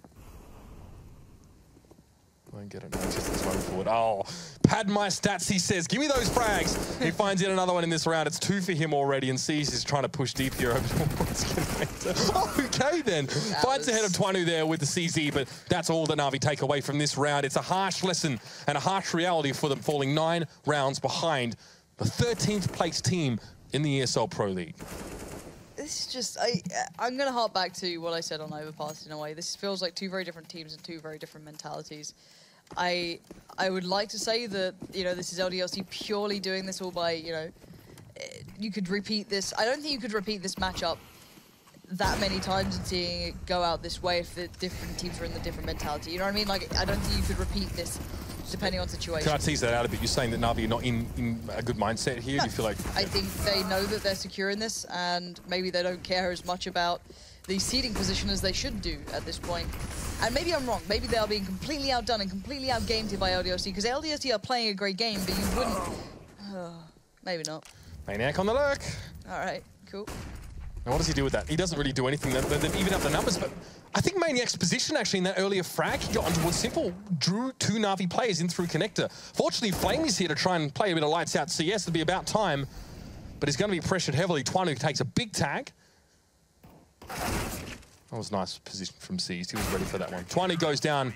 Won't get it now, just this one forward. Oh, pad my stats, he says. Give me those frags. He finds yet another one in this round. It's 2 for him already, and sees he's trying to push deep here over towards Connector. Okay, then. Finds ahead of Twanu there with the CZ, but that's all that Na'Vi take away from this round. It's a harsh lesson and a harsh reality for them, falling 9 rounds behind the 13th place team in the ESL Pro League. This is just, I'm going to harp back to what I said on Overpass in a way. This feels like 2 very different teams and 2 very different mentalities. I would like to say that, you know, this is LDLC purely doing this all by, you know, you could repeat this. I don't think you could repeat this matchup that many times and seeing it go out this way if the different teams are in the different mentality. You know what I mean? Like, I don't think you could repeat this depending on situation. Can I tease that out a bit? You're saying that Na'Vi are not in a good mindset here? No. Do you feel like... I think they know that they're secure in this, and maybe they don't care as much about the seeding position as they should do at this point. And maybe I'm wrong. Maybe they are being completely outdone and completely outgamed here by LDLC, because LDLC are playing a great game, but you wouldn't... maybe not. Maniac on the lurk. All right, cool. Now, what does he do with that? He doesn't really do anything. They even up the numbers, but I think Maniac's position actually in that earlier frag, he got on towards Simple, drew 2 Na'Vi players in through Connector. Fortunately, Flame is here to try and play a bit of lights out CS. It'll be about time, but he's going to be pressured heavily. Twanu takes a big tag. That was a nice position from Seized. He was ready for that one. Twanu goes down,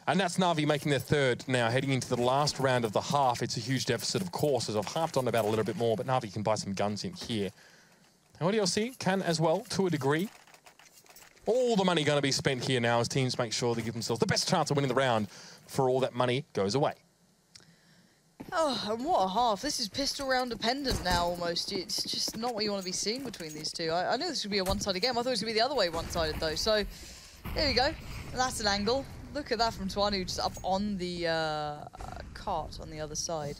and that's Na'Vi making their 3rd now, heading into the last round of the half. It's a huge deficit, of course, as I've harped on about a little bit more, but Na'Vi can buy some guns in here. And LDLC can as well, to a degree. All the money going to be spent here now as teams make sure they give themselves the best chance of winning the round before all that money goes away. Oh, and what a half. This is pistol round dependent now, almost. It's just not what you want to be seeing between these two. I knew this would be a one-sided game. I thought it was going to be the other way one-sided, though. So, there we go. And that's an angle. Look at that from Twanu, just up on the cart on the other side.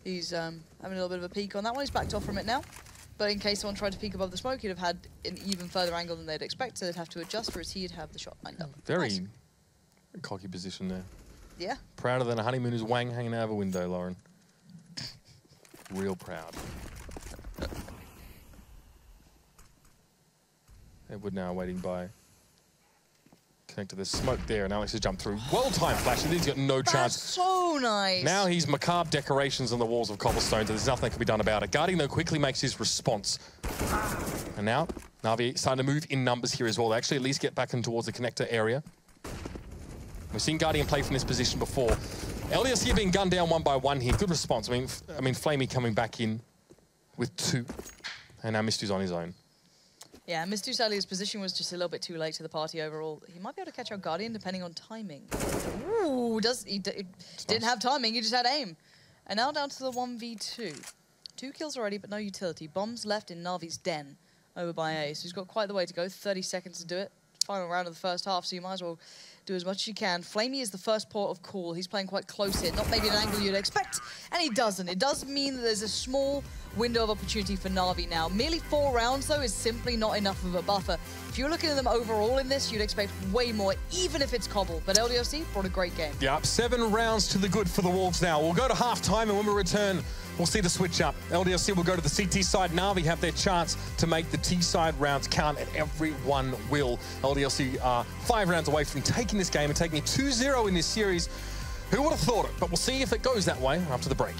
He's having a little bit of a peek on that one. He's backed off from it now. But in case someone tried to peek above the smoke, he'd have had an even further angle than they'd expect, so they'd have to adjust, whereas he'd have the shot lined up. Very nice. cocky position there. Yeah. Prouder than a honeymooner's wang hanging out of a window, Lauren. Real proud. Edward now waiting by. Connected the smoke there, and Alex has jumped through. Well-timed flash, and he's got no chance. That's so nice. Now he's macabre decorations on the walls of cobblestone, so there's nothing that can be done about it. Guardian, though, quickly makes his response. And now, Na'Vi starting to move in numbers here as well. They actually at least get back in towards the connector area. We've seen Guardian play from this position before. LDLC are being gunned down one by one here. Good response. I mean, Flamey coming back in with 2. And now Mistu's on his own. Yeah, Mistu sadly, his position was just a little bit too late to the party overall. He might be able to catch out Guardian depending on timing. Ooh, he didn't have timing, he just had aim. And now down to the 1v2. 2 kills already, but no utility. Bombs left in Na'Vi's den over by A. So he's got quite the way to go, 30 seconds to do it. Final round of the first half, so you might as well do as much as you can. Flamey is the first port of call. He's playing quite close here, not maybe an angle you'd expect, and he doesn't. It does mean that there's a small window of opportunity for Na'Vi now. Merely 4 rounds, though, is simply not enough of a buffer. If you're looking at them overall in this, you'd expect way more, even if it's Cobble. But LDLC brought a great game. Yeah, 7 rounds to the good for the Wolves now. We'll go to half-time, and when we return, we'll see the switch up. LDLC will go to the CT side. Na'Vi have their chance to make the T side rounds count, and everyone will. LDLC are 5 rounds away from taking this game and taking it 2-0 in this series. Who would have thought it? But we'll see if it goes that way after the break.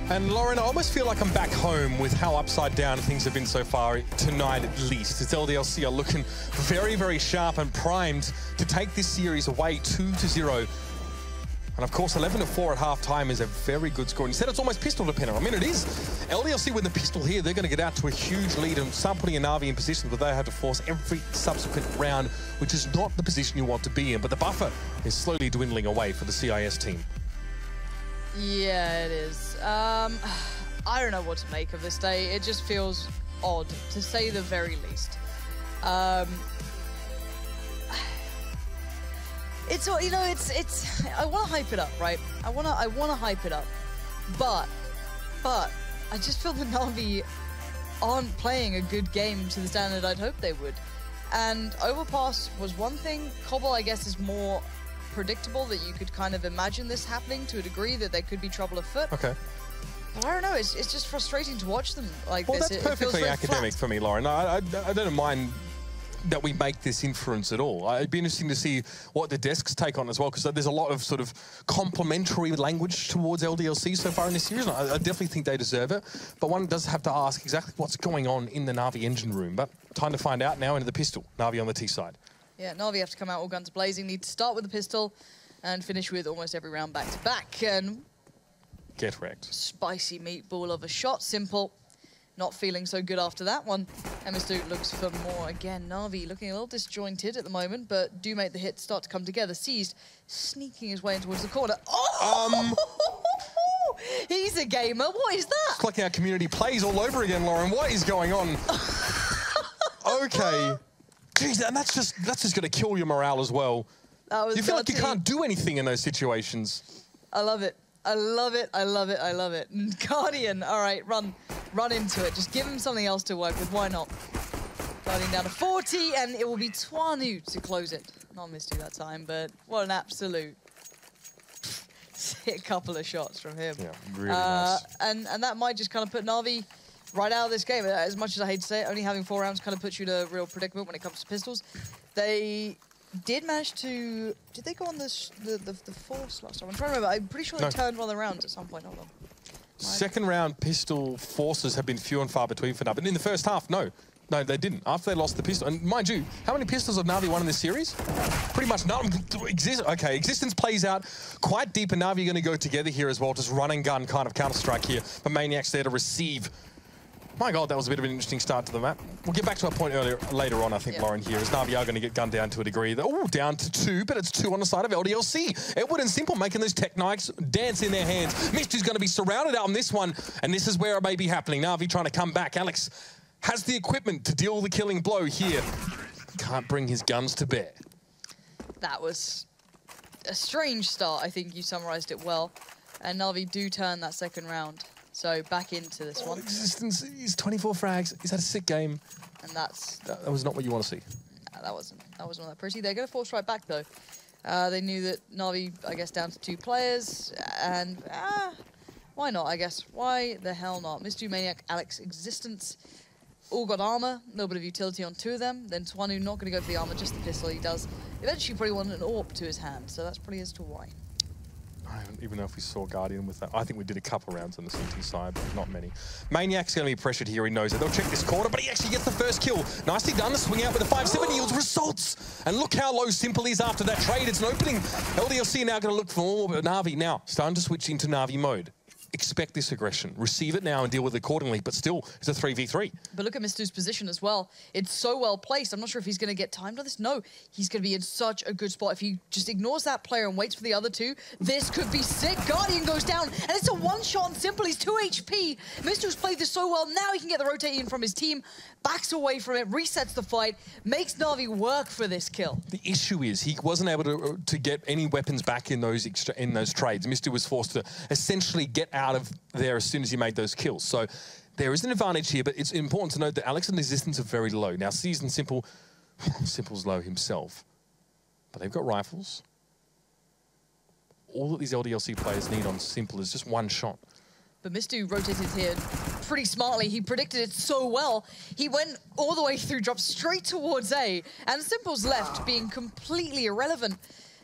And Lauren, I almost feel like I'm back home with how upside down things have been so far tonight, at least. As LDLC are looking very, very sharp and primed to take this series away 2-0. And of course, 11-4 at half-time is a very good score. And you said it's almost pistol dependent. I mean, it is. LDLC with the pistol here, they're going to get out to a huge lead and start putting a Na'Vi in positions where they have to force every subsequent round, which is not the position you want to be in. But the buffer is slowly dwindling away for the CIS team. Yeah, it is. I don't know what to make of this day. It just feels odd, to say the very least. It's, you know, it's. I want to hype it up, right? I want to hype it up, but I just feel the Na'Vi aren't playing a good game to the standard I'd hoped they would. And Overpass was one thing. Cobble, I guess, is more predictable, that you could kind of imagine this happening to a degree, that there could be trouble afoot. Okay. But I don't know, it's just frustrating to watch them like well, this. That's perfectly academic for me, Lauren. I don't mind that we make this inference at all. It'd be interesting to see what the desks take on as well, because there's a lot of sort of complimentary language towards LDLC so far in this series. I definitely think they deserve it, but one does have to ask exactly what's going on in the Na'Vi engine room. But time to find out now into the pistol. Na'Vi on the T side. Yeah, Na'Vi have to come out all guns blazing. Need to start with the pistol and finish with almost every round back-to-back. And get wrecked. Spicy meatball of a shot. Simple. Not feeling so good after that one. Emistu looks for more again. Na'Vi looking a little disjointed at the moment, but do make the hits start to come together. Seized, sneaking his way in towards the corner. Oh! He's a gamer. What is that? It's like our community plays all over again, Lauren. What is going on? Okay. Jeez, and that's just going to kill your morale as well. You feel like you can't do anything in those situations. I love it. I love it. I love it. I love it. Guardian, all right, run into it. Just give him something else to work with. Why not? Guardian down to 40, and it will be Twanu to close it. Not Misty that time, but what an absolute hit a couple of shots from him. Yeah, really nice. And that might just kind of put Na'Vi right out of this game. As much as I hate to say it, only having 4 rounds kind of puts you in a real predicament when it comes to pistols. They did manage to... Did they go on the force last time? I'm trying to remember. I'm pretty sure they turned one of the rounds at some point. Hold on. Second round pistol forces have been few and far between for Na'Vi. But in the first half, no, they didn't. After they lost the pistol, and mind you, how many pistols have Na'Vi won in this series? Pretty much none. Okay, Existence plays out quite deep, and Na'Vi are going to go together here as well. Just run and gun kind of Counter-Strike here. But Maniac's there to receive. My God, that was a bit of an interesting start to the map. We'll get back to our point later on, I think, Lauren, here, as Na'Vi are going to get gunned down to a degree. Oh, down to 2, but it's 2 on the side of LDLC. Edward and Simple making those tech knives dance in their hands. Misty's going to be surrounded out on this one, and this is where it may be happening. Na'Vi trying to come back. Alex has the equipment to deal the killing blow here. Can't bring his guns to bear. That was a strange start. I think you summarized it well. And Na'Vi do turn that second round. So back into this one. Existence, he's 24 frags. He's had a sick game. And that was not what you want to see. No, that wasn't all that pretty. They're going to force right back though. They knew that Na'Vi, I guess, down to 2 players, and why not? I guess why the hell not? Mr. Maniac, Alex, Existence, all got armor. A little bit of utility on 2 of them. Then Twanu not going to go for the armor, just the pistol. He does eventually probably want an AWP to his hand, so that's probably as to why. I don't even know if we saw Guardian with that. I think we did a couple rounds on the CT side, but not many. Maniac's going to be pressured here. He knows it. They'll check this corner, but he actually gets the first kill. Nicely done. The swing out with a 5-7 yields results. And look how low Simple is after that trade. It's an opening. LDLC now going to look for more, but Na'Vi now starting to switch into Na'Vi mode. Expect this aggression. Receive it now and deal with it accordingly, but still, it's a 3v3. But look at Mistu's position as well. It's so well placed. I'm not sure if he's going to get timed on this. No, he's going to be in such a good spot. If he just ignores that player and waits for the other 2, this could be sick. Guardian goes down, and it's a one-shot on Simple. He's 2 HP. Mistu's played this so well. Now he can get the rotate in from his team, backs away from it, resets the fight, makes Na'Vi work for this kill. The issue is he wasn't able to get any weapons back in those trades. Mistu was forced to essentially get out of there as soon as he made those kills. So there is an advantage here, but it's important to note that Alex and Existence are very low. Now, Season Simple, Simple's low himself, but they've got rifles. All that these LDLC players need on Simple is just one shot. But Mistu rotated here pretty smartly. He predicted it so well. He went all the way through, dropped straight towards A, and Simple's left being completely irrelevant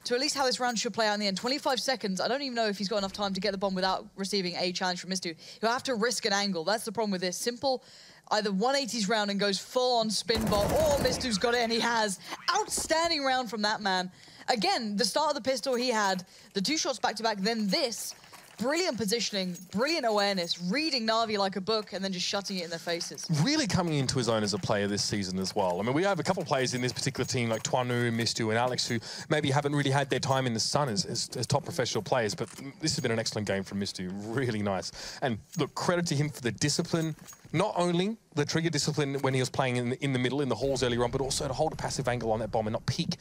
to at least how this round should play out in the end. 25 seconds. I don't even know if he's got enough time to get the bomb without receiving a challenge from Mistu. He'll have to risk an angle. That's the problem with this. Simple either 180s round and goes full on spin bot, or Mistu's got it, and he has. Outstanding round from that man. Again, the start of the pistol he had, the 2 shots back-to-back, then this. Brilliant positioning, brilliant awareness, reading Na'Vi like a book, and then just shutting it in their faces. Really coming into his own as a player this season as well. I mean, we have a couple of players in this particular team, like Twanu, Mistu, and Alex, who maybe haven't really had their time in the sun as top professional players, but this has been an excellent game from Mistu. Really nice. And look, credit to him for the discipline, not only the trigger discipline when he was playing in the middle, in the halls earlier on, but also to hold a passive angle on that bomb and not peek,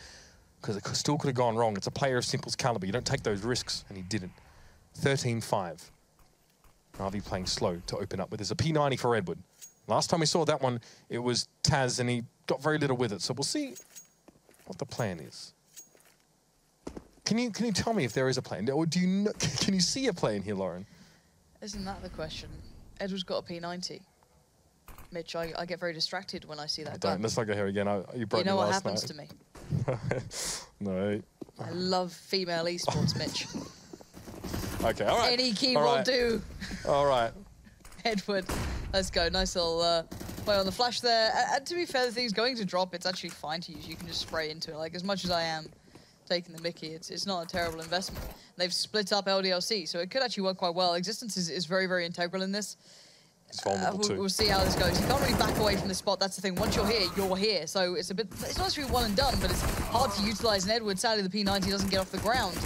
because it still could have gone wrong. It's a player of Simple's caliber. You don't take those risks, and he didn't. 13-5. Na'Vi playing slow to open up with. There's a P90 for Edward. Last time we saw that one, it was Taz, and he got very little with it. So we'll see what the plan is. Can you tell me if there is a plan? Or do you know, can you see a plan here, Lauren? Isn't that the question? Edward's got a P90. Mitch, I get very distracted when I see that gun. Let's not go here again. You broke me know what last happens night. to me? No. I love female esports, Mitch. Okay, all right. Any key will do. All right. Edward, let's go. Nice little Well, on the flash there, and to be fair, the thing's going to drop. It's actually fine to use. You can just spray into it. Like, as much as I am taking the mickey, it's not a terrible investment. They've split up LDLC, so it could actually work quite well. Existence is very, very integral in this. It's vulnerable too. We'll see how this goes. You can't really back away from the spot. That's the thing. Once you're here, you're here. So it's a bit. It's not necessarily one and done, but it's hard to utilize an Edward. Sadly, the P90 doesn't get off the ground.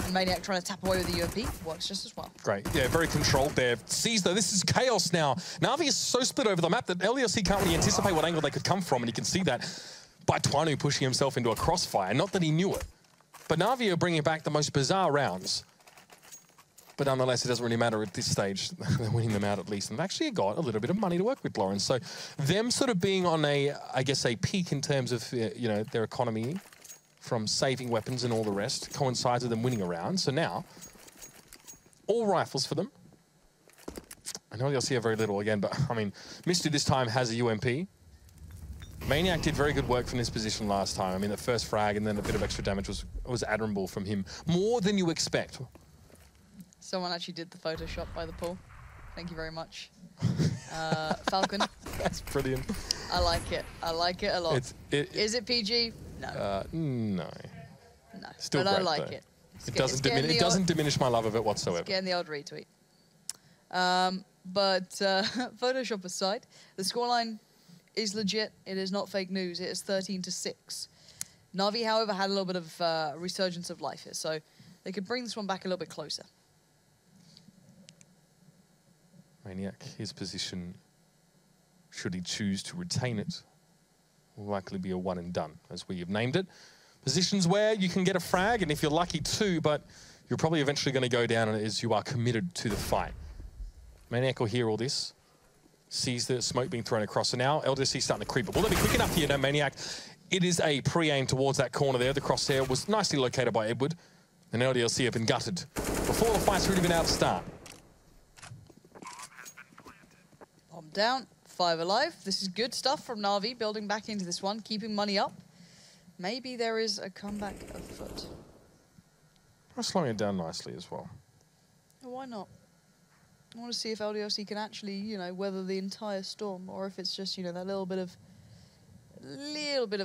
And Maniac trying to tap away with the UMP works just as well. Great. Yeah, very controlled there. Sees though, this is chaos now. Na'Vi is so split over the map that LDLC can't really anticipate what angle they could come from, and you can see that by Twanu pushing himself into a crossfire. Not that he knew it, but Na'Vi are bringing back the most bizarre rounds. But nonetheless, it doesn't really matter at this stage. They're winning them out at least. And they've actually got a little bit of money to work with, Lawrence. So them sort of being on a, I guess, a peak in terms of, you know, their economy from saving weapons and all the rest coincides with them winning a round. So now, all rifles for them. I know you'll see a very little again, but I mean, Misty this time has a UMP. Maniac did very good work from this position last time. I mean, the first frag and then a bit of extra damage was admirable from him. More than you expect. Someone actually did the Photoshop by the pool. Thank you very much. Falcon. That's brilliant. I like it. I like it a lot. Is it PG? No. No. No. Still but great, I like though. it. It doesn't diminish my love of it whatsoever. It's getting the odd retweet. But Photoshop aside, the scoreline is legit. It is not fake news. It is 13-6. Na'Vi, however, had a little bit of resurgence of life here, so they could bring this one back a little bit closer. Maniac, his position, should he choose to retain it, will likely be a one and done, as we have named it. Positions where you can get a frag, and if you're lucky too, but you're probably eventually going to go down as you are committed to the fight. Maniac will hear all this, sees the smoke being thrown across, so now LDLC starting to creep up. Will they be quick enough here? No, Maniac. It is a pre-aim towards that corner there. The crosshair was nicely located by Edward, and LDLC have been gutted before the fight's really been able to start. Bomb down, 5 alive. This is good stuff from Na'Vi, building back into this one, keeping money up. Maybe there is a comeback afoot. We're slowing it down nicely as well. Why not? I want to see if LDLC can actually, you know, weather the entire storm, or if it's just, you know, that little bit of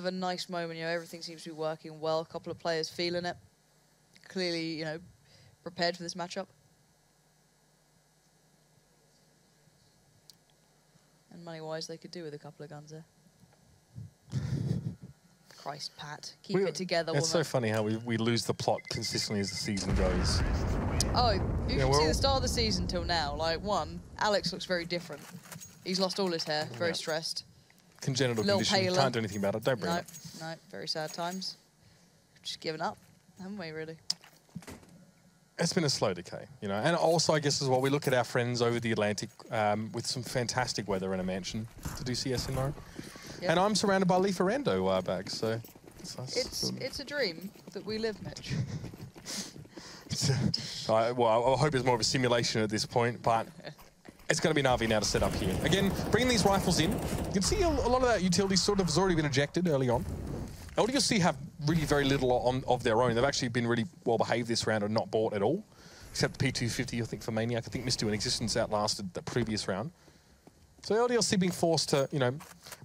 a nice moment. You know, everything seems to be working well. A couple of players feeling it. Clearly, you know, prepared for this matchup. And money-wise, they could do with a couple of guns there. Christ, Pat. Keep it together. It's so funny how we lose the plot consistently as the season goes. Oh, you should see the start of the season till now. Like, Alex looks very different. He's lost all his hair, very stressed. Congenital condition, paler. can't do anything about it, don't bring it up. No, very sad times. Just given up, haven't we, really? It's been a slow decay, you know. And also, I guess, as well, we look at our friends over the Atlantic with some fantastic weather and a mansion to do CS in Murray. Yep. And I'm surrounded by Leaf Arando bags, so it's nice. It's a dream that we live, Mitch. Well, I hope it's more of a simulation at this point, but it's going to be Na'Vi now to set up here. Again, bringing these rifles in, you can see a lot of that utility sort of has already been ejected early on. LDLC have really very little of their own. They've actually been really well behaved this round and not bought at all, except the P250, I think, for Maniac. I think Misty in Existence outlasted the previous round. So LDLC being forced to, you know,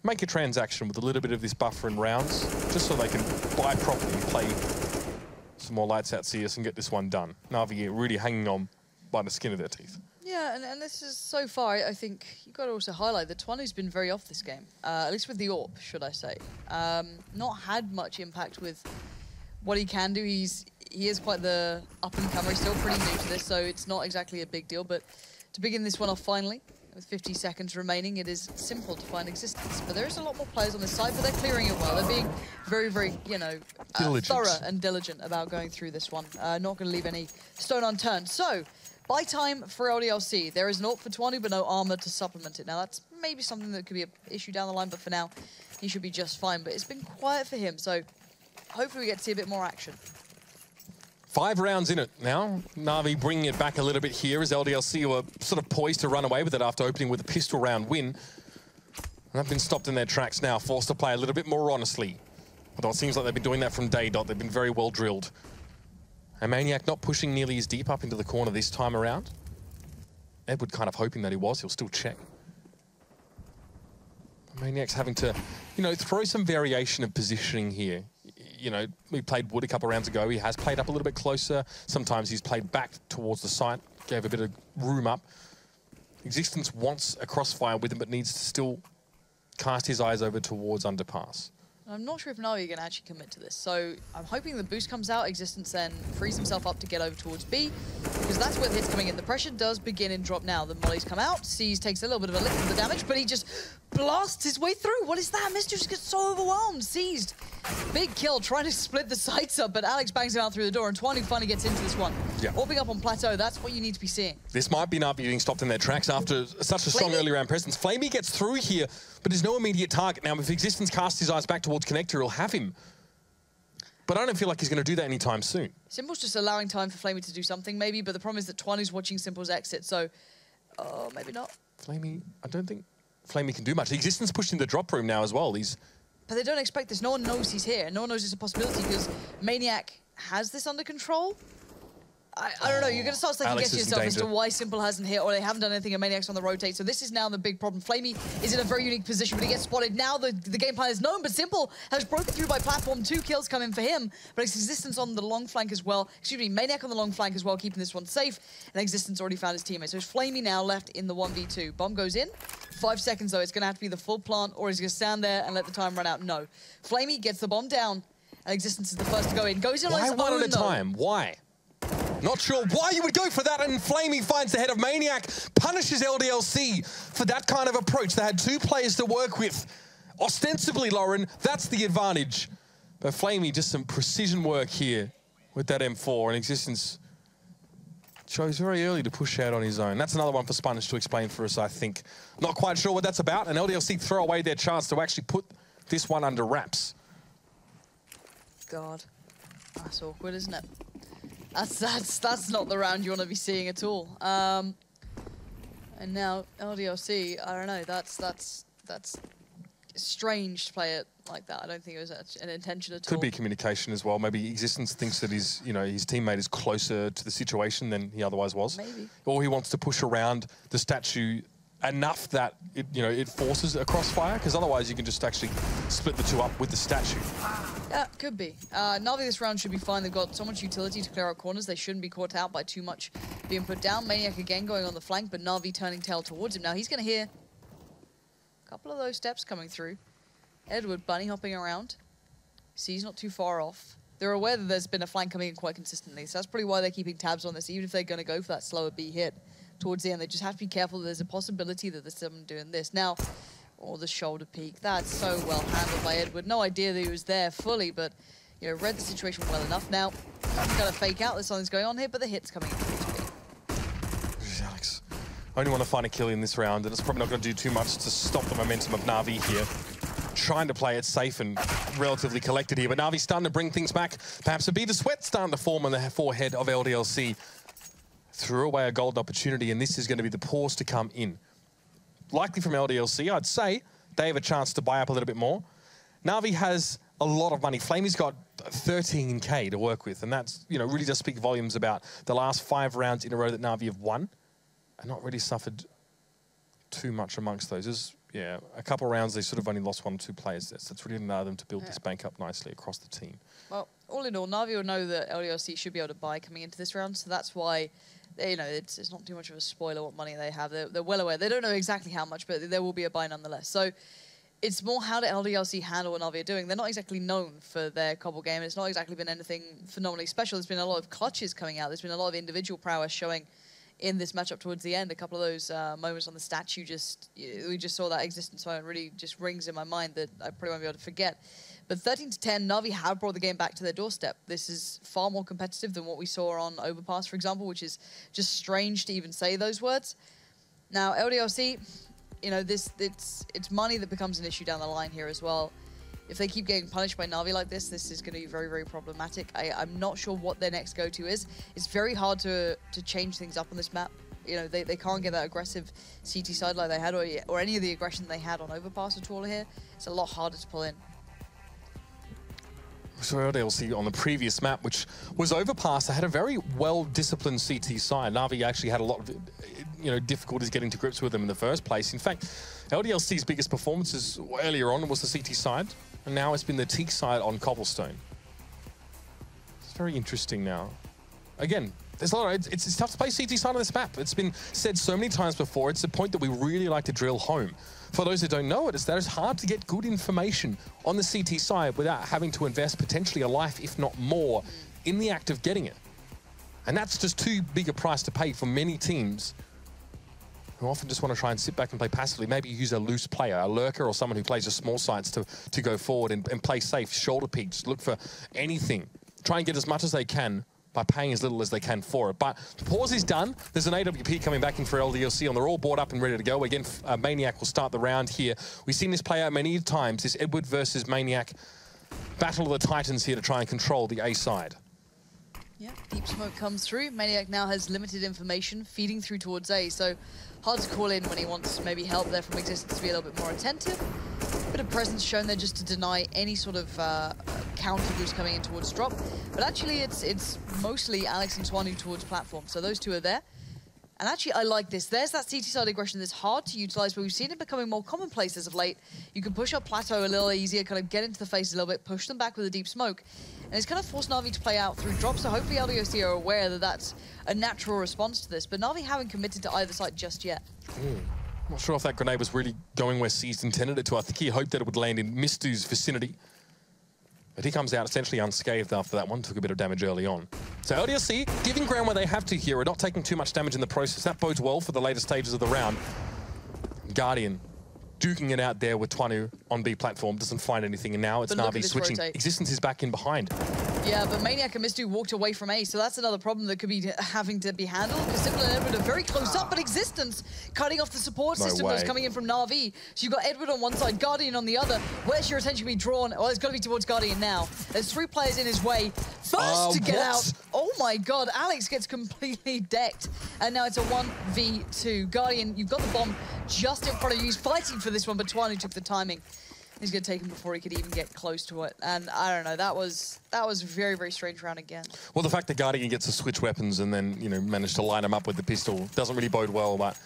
make a transaction with a little bit of this buffer in rounds, just so they can buy properly and play some more lights out CS and get this one done. Na'Vi really hanging on by the skin of their teeth. Yeah, and this is, so far, I think you've got to also highlight that Twanu's been very off this game, at least with the AWP, should I say. Not had much impact with what he can do. He is quite the up-and-comer. He's still pretty new to this, so it's not exactly a big deal. But to begin this one off finally, with 50 seconds remaining, it is simple to find Existence. But there is a lot more players on this side, but they're clearing it well. They're being very, very, you know, thorough and diligent about going through this one. Not going to leave any stone unturned. So, buy time for LDLC. There is an AWP for Twanu, but no armor to supplement it. Now, that's maybe something that could be an issue down the line, but for now, he should be just fine. But it's been quiet for him, so hopefully we get to see a bit more action. 5 rounds in it now. Na'Vi bringing it back a little bit here as LDLC were sort of poised to run away with it after opening with a pistol round win. And they've been stopped in their tracks now, forced to play a little bit more honestly. Although it seems like they've been doing that from day dot. They've been very well drilled. And Maniac not pushing nearly as deep up into the corner this time around. Edward kind of hoping that he was. He'll still check. Maniac's having to, throw some variation of positioning here. We played Wood a couple of rounds ago. He has played up a little bit closer. Sometimes he's played back towards the site, gave a bit of room up. Existence wants a crossfire with him, but needs to still cast his eyes over towards underpass. I'm not sure if Navi are going to actually commit to this. So I'm hoping the boost comes out. Existence then frees himself up to get over towards B, because that's where the hit's coming in. The pressure does begin in drop now. The mollies come out. Seas takes a little bit of a lift of the damage, but he just blasts his way through. What is that? Mr. just gets so overwhelmed. Seized. Big kill, trying to split the sights up, but Alex bangs him out through the door, and Twani finally gets into this one. Yeah. Orbing up on Plateau, that's what you need to be seeing. This might be Navi being stopped in their tracks after such a strong early round presence. Flamey gets through here, but there's no immediate target. Now, if Existence casts his eyes back towards Connector, he'll have him. But I don't feel like he's going to do that anytime soon. Simple's just allowing time for Flamey to do something, maybe, but the problem is that Twani's watching Simple's exit, so maybe not. Flamey, I don't think Flamey can do much. The Existence pushed in the drop room now as well. But they don't expect this. No one knows he's here. No one knows it's a possibility because Maniac has this under control. I don't know. You're going to start second guessing yourself as to why Simple hasn't hit or they haven't done anything and Maniac's on the rotate. So this is now the big problem. Flamey is in a very unique position, but he gets spotted. Now the game plan is known, but Simple has broken through by platform. 2 kills come in for him, but it's Existence on the long flank as well. Excuse me, Maniac on the long flank as well, keeping this one safe. And Existence already found his teammate. So it's Flamey now left in the 1v2. Bomb goes in. 5 seconds though. It's going to have to be the full plant or he's going to stand there and let the time run out. No. Flamey gets the bomb down and Existence is the first to go in. Goes in on his own, Why one at a time? Why? Not sure why you would go for that, and Flamey finds the head of Maniac, punishes LDLC for that kind of approach. They had 2 players to work with. Ostensibly, Lauren, that's the advantage. But Flamey, just some precision work here with that M4, and Existence chose very early to push out on his own. That's another one for Sponge to explain for us, I think. Not quite sure what that's about, and LDLC throw away their chance to actually put this one under wraps. God, that's awkward, isn't it? That's not the round you want to be seeing at all. And now LDLC, I don't know. That's strange to play it like that. I don't think it was an intention at all. Could be communication as well. Maybe Existence thinks that his teammate is closer to the situation than he otherwise was. Maybe. Or he wants to push around the statue enough that it forces a crossfire, because otherwise you can just actually split the 2 up with the statue. Yeah, could be. Navi this round should be fine. They've got so much utility to clear out corners. They shouldn't be caught out by too much being put down. Maniac again going on the flank, but Navi turning tail towards him. Now he's going to hear a couple of those steps coming through. Edward bunny hopping around. He's not too far off. They're aware that there's been a flank coming in quite consistently, so that's probably why they're keeping tabs on this, even if they're going to go for that slower B hit towards the end. They just have to be careful that there's a possibility that there's someone doing this. Now, the shoulder peek. That's so well handled by Edward. No idea that he was there fully, but, read the situation well enough. Now, I'm going to fake out that something's going on here, but the hit's coming in. Alex, I only want to find a kill in this round, and it's probably not going to do too much to stop the momentum of Na'Vi here. Trying to play it safe and relatively collected here, but Na'Vi's starting to bring things back. Perhaps a bit of sweat starting to form on the forehead of LDLC. Threw away a golden opportunity, and this is going to be the pause to come in. Likely from LDLC, I'd say they have a chance to buy up a little bit more. Na'Vi has a lot of money. Flamey's got 13K to work with, and that's, really does speak volumes about the last 5 rounds in a row that Na'Vi have won and not really suffered too much amongst those. There's, a couple of rounds they sort of only lost 1 or 2 players there, so it's really allowed them to build this bank up nicely across the team. Well, all in all, Na'Vi will know that LDLC should be able to buy coming into this round, so that's why it's not too much of a spoiler what money they have. They're well aware. They don't know exactly how much, but there will be a buy nonetheless. So it's more how do LDLC handle what Na'Vi are doing. They're not exactly known for their cobble game. It's not exactly been anything phenomenally special. There's been a lot of clutches coming out. There's been a lot of individual prowess showing in this matchup towards the end. A couple of those moments on the statue, we just saw that Existence moment really just rings in my mind that I probably won't be able to forget. But 13-10, Na'Vi have brought the game back to their doorstep. This is far more competitive than what we saw on Overpass, for example, which is just strange to even say those words. Now, LDLC, it's money that becomes an issue down the line here as well. If they keep getting punished by Na'Vi like this is going to be very, very problematic. I'm not sure what their next go-to is. It's very hard to change things up on this map. They can't get that aggressive CT side like they had, or any of the aggression they had on Overpass at all here. It's a lot harder to pull in. So LDLC on the previous map, which was Overpass, they had a very well-disciplined CT side. Na'Vi actually had a lot of difficulties getting to grips with them in the first place. In fact, LDLC's biggest performances earlier on was the CT side, and now it's been the Teak side on Cobblestone. It's very interesting now. Again, there's a lot of, it's tough to play CT side on this map. It's been said so many times before. It's a point that we really like to drill home. For those who don't know it, it's that it's hard to get good information on the CT side without having to invest potentially a life, if not more, in the act of getting it. And that's just too big a price to pay for many teams who often just want to try and sit back and play passively. Maybe use a loose player, a lurker, or someone who plays a small sites to go forward and play safe, shoulder peaks, look for anything. Try and get as much as they can by paying as little as they can for it. But the pause is done. There's an AWP coming back in for LDLC, and they're all bought up and ready to go. Again, Maniac will start the round here. We've seen this play out many times, this Edward versus Maniac battle of the Titans here to try and control the A side. Yeah, deep smoke comes through. Maniac now has limited information feeding through towards A, so hard to call in when he wants maybe help there from Existence to be a little bit more attentive. Bit of presence shown there just to deny any sort of counter boost coming in towards drop. But actually, it's mostly Alex and Swanu towards platform, so those two are there. And actually, I like this. There's that CT side aggression that's hard to utilize, but we've seen it becoming more commonplace as of late. You can push up Plateau a little easier, kind of get into the face a little bit, push them back with a deep smoke. And it's kind of forced Na'Vi to play out through drops, so hopefully LDLC are aware that that's a natural response to this. But Na'Vi haven't committed to either side just yet. Not sure if that grenade was really going where Seized intended it to. I think he hoped that it would land in Mistu's vicinity. But he comes out essentially unscathed after that one, took a bit of damage early on. So LDLC giving ground where they have to here, are not taking too much damage in the process. That bodes well for the later stages of the round. Guardian duking it out there with Twanu on B platform, doesn't find anything, and now it's Na'Vi switching. Rotate. Existence is back in behind. Yeah, but Maniac and Mistu walked away from A, so that's another problem that could be having to be handled, because Cbble and Edward are very close up, but Existence cutting off the support system that's coming in from Na'Vi. So you've got Edward on one side, Guardian on the other. Where's your attention be drawn? Well, it's got to be towards Guardian now. There's 3 players in his way. First to get out. Oh my god, Alex gets completely decked. And now it's a 1v2. Guardian, you've got the bomb just in front of you. He's fighting for this one, but Twanu took the timing. He's going to take him before he could even get close to it. And I don't know, that was a very, very strange round again. Well, the fact that Guardian gets to switch weapons and then, manage to line him up with the pistol doesn't really bode well, but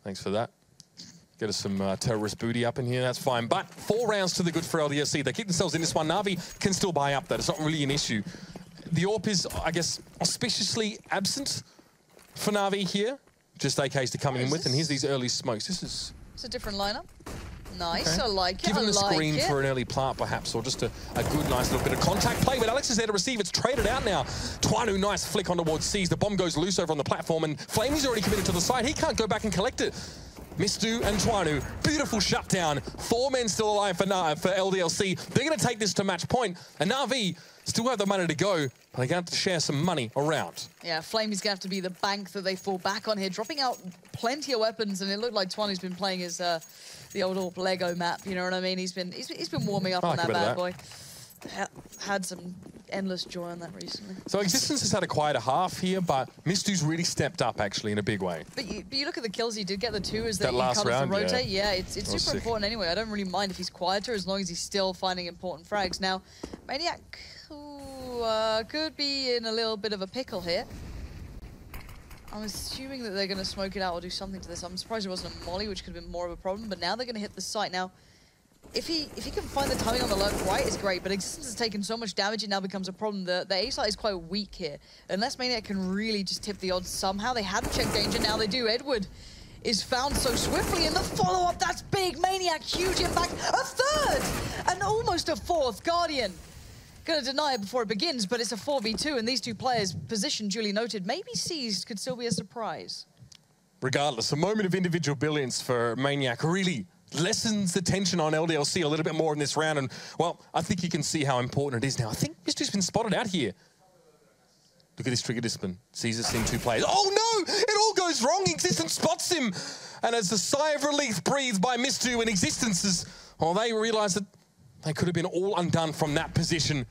thanks for that. Get us some terrorist booty up in here, that's fine. But 4 rounds to the good for LDLC. They keep themselves in this one. Na'Vi can still buy up that. It's not really an issue. The AWP is, I guess, auspiciously absent for Na'Vi here. Just AKs to coming in with, and here's these early smokes. It's a different lineup. Nice, okay. I like it. Give him the screen for an early plant, perhaps, or just a good, nice little bit of contact play. But Alex is there to receive. It's traded out now. Twanu, nice flick on towards Seas. The bomb goes loose over on the platform, and Flamey's already committed to the side. He can't go back and collect it. Mistu and Twanu, beautiful shutdown. 4 men still alive for LDLC. They're going to take this to match point, and Na'Vi still have the money to go, but they're going to have to share some money around. Yeah, Flamey's going to have to be the bank that they fall back on here, dropping out plenty of weapons, and it looked like Twanu's been playing his the old Lego map. You know what I mean? He's been warming up on that bad boy. Had some endless joy on that recently. So Existence has had a quieter half here, but Mistu's really stepped up actually in a big way. But you look at the kills he did get, the 2 as that last round, to rotate. Yeah, it's super important anyway. I don't really mind if he's quieter as long as he's still finding important frags. Now, Maniac could be in a little bit of a pickle here. I'm assuming that they're going to smoke it out or do something to this. I'm surprised it wasn't a molly, which could have been more of a problem, but now they're going to hit the site. Now, if he can find the timing on the lurk right, it's great, but Existence has taken so much damage, it now becomes a problem. The A site is quite weak here. Unless Maniac can really just tip the odds somehow. They hadn't checked danger, now they do. Edward is found so swiftly in the follow-up. That's big. Maniac, huge impact. A 3rd! And almost a 4th. Guardian gonna deny it before it begins, but it's a 4v2, and these 2 players, position duly noted, maybe Seized could still be a surprise. Regardless, a moment of individual brilliance for Maniac really lessens the tension on LDLC a little bit more in this round, and, well, I think you can see how important it is now. I think Mistu's been spotted out here. Look at this trigger discipline. Caesar seeing 2 players. Oh no! It all goes wrong! Existence spots him! And as a sigh of relief breathed by Mistu and Existences, well, they realise that they could have been all undone from that position.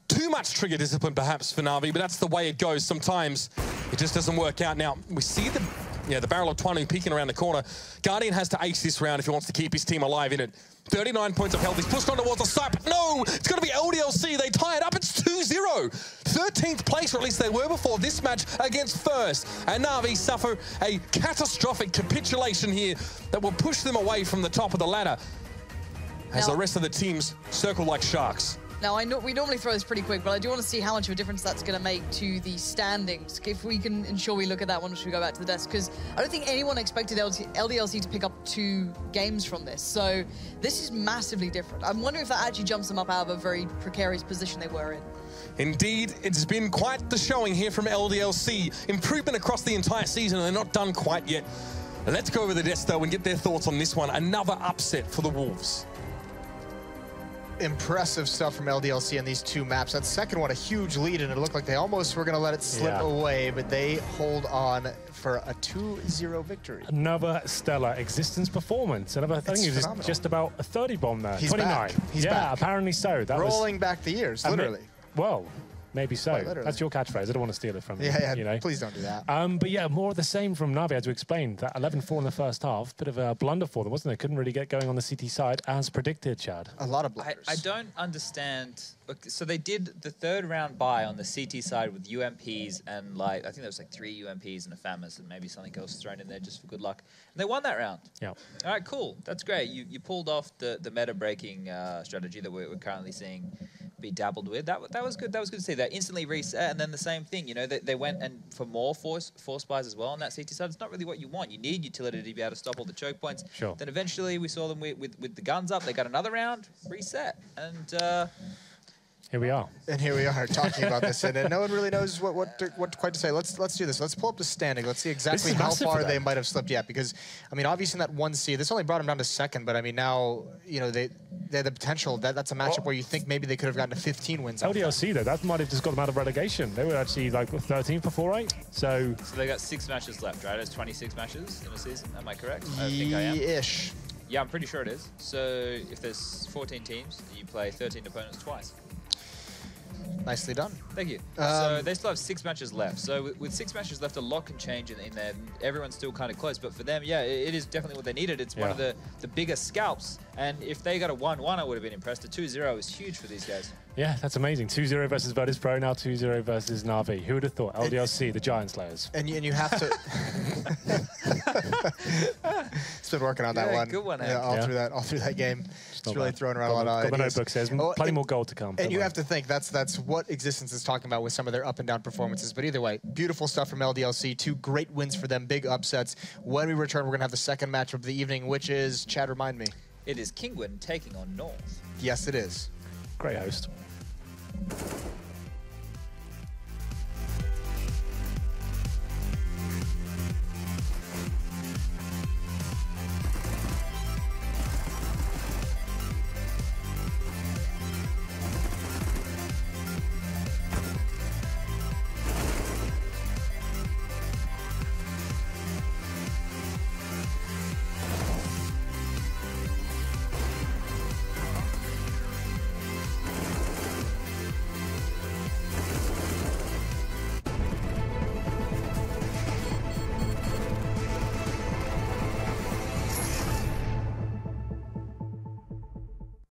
Too much trigger discipline, perhaps, for Na'Vi, but that's the way it goes. Sometimes it just doesn't work out. Now, we see the barrel of Twanu peeking around the corner. Guardian has to ace this round if he wants to keep his team alive in it. 39 points of health. He's pushed on towards the site, but no! It's going to be LDLC. They tie it up. It's 2-0. 13th place, or at least they were before this match, against first. And Na'Vi suffer a catastrophic capitulation here that will push them away from the top of the ladder as the rest of the teams circle like sharks. Now, I know we normally throw this pretty quick, but I do want to see how much of a difference that's going to make to the standings. If we can ensure we look at that once we go back to the desk, because I don't think anyone expected LDLC to pick up 2 games from this. So this is massively different. I'm wondering if that actually jumps them up out of a very precarious position they were in. Indeed, it's been quite the showing here from LDLC. Improvement across the entire season, and they're not done quite yet. Let's go over the desk, though, and get their thoughts on this one. Another upset for the Wolves. Impressive stuff from LDLC in these 2 maps. That second one, a huge lead, and it looked like they almost were going to let it slip away, but they hold on for a 2-0 victory. Another stellar Existence performance. Another, I think it was just about a 30 bomb there. He's 29. back. He's back. back. Apparently so. That Rolling back the years, literally. Well, maybe so. Literally. That's your catchphrase. I don't want to steal it from you. Yeah, you know? Please don't do that. But yeah, more of the same from Na'Vi, as we explained. That 11-4 in the first half. Bit of a blunder for them, wasn't it? Couldn't really get going on the CT side as predicted, Chad. A lot of blunders. I don't understand. Look, so they did the 3rd round bye on the CT side with UMPs and I think there was like 3 UMPs and a FAMAS and maybe something else thrown in there just for good luck. And they won that round. Yeah. All right, cool. That's great. You pulled off the meta-breaking strategy that we're currently seeing be dabbled with. That was good. That was good to see. They instantly reset, and then the same thing. You know, they went and for more force buys as well on that CT side. It's not really what you want. You need utility to be able to stop all the choke points. Sure. Then eventually we saw them with the guns up. They got another round, reset, and here we are. And here we are talking about this, and no one really knows what quite to say. Let's do this. Let's pull up the standing. Let's see exactly how far they might have slipped yet. Because I mean, obviously in that 1 seed, this only brought them down to 2nd. But I mean, now they have the potential. That's a matchup where you think maybe they could have gotten to 15 wins. LDLC though, that might have just got them out of relegation. They were actually like 13th before 8. So they got 6 matches left, right? There's 26 matches in a season. Am I correct? I think I am. Ish. Yeah, I'm pretty sure it is. So if there's 14 teams, you play 13 opponents twice. Nicely done. Thank you. So they still have 6 matches left. So with 6 matches left, a lot can change in there. Everyone's still kind of close. But for them, yeah, it is definitely what they needed. It's one of the biggest scalps. And if they got a 1-1, I would have been impressed. A 2-0 is huge for these guys. Yeah, that's amazing. 2-0 versus Virtus Pro, now 2-0 versus Na'Vi. Who would have thought? LDLC, the Giant Slayers. And you have to... It's been working on that one. Good one, all through that game. It's really throwing around a lot of ideas. Got the notebook says, plenty more gold to come. And you have to think, that's what Existence is talking about with some of their up and down performances. But either way, beautiful stuff from LDLC. 2 great wins for them, big upsets. When we return, we're going to have the second match of the evening, which is, Chad, remind me. It is Kingwin taking on North. Yes, it is. Great host.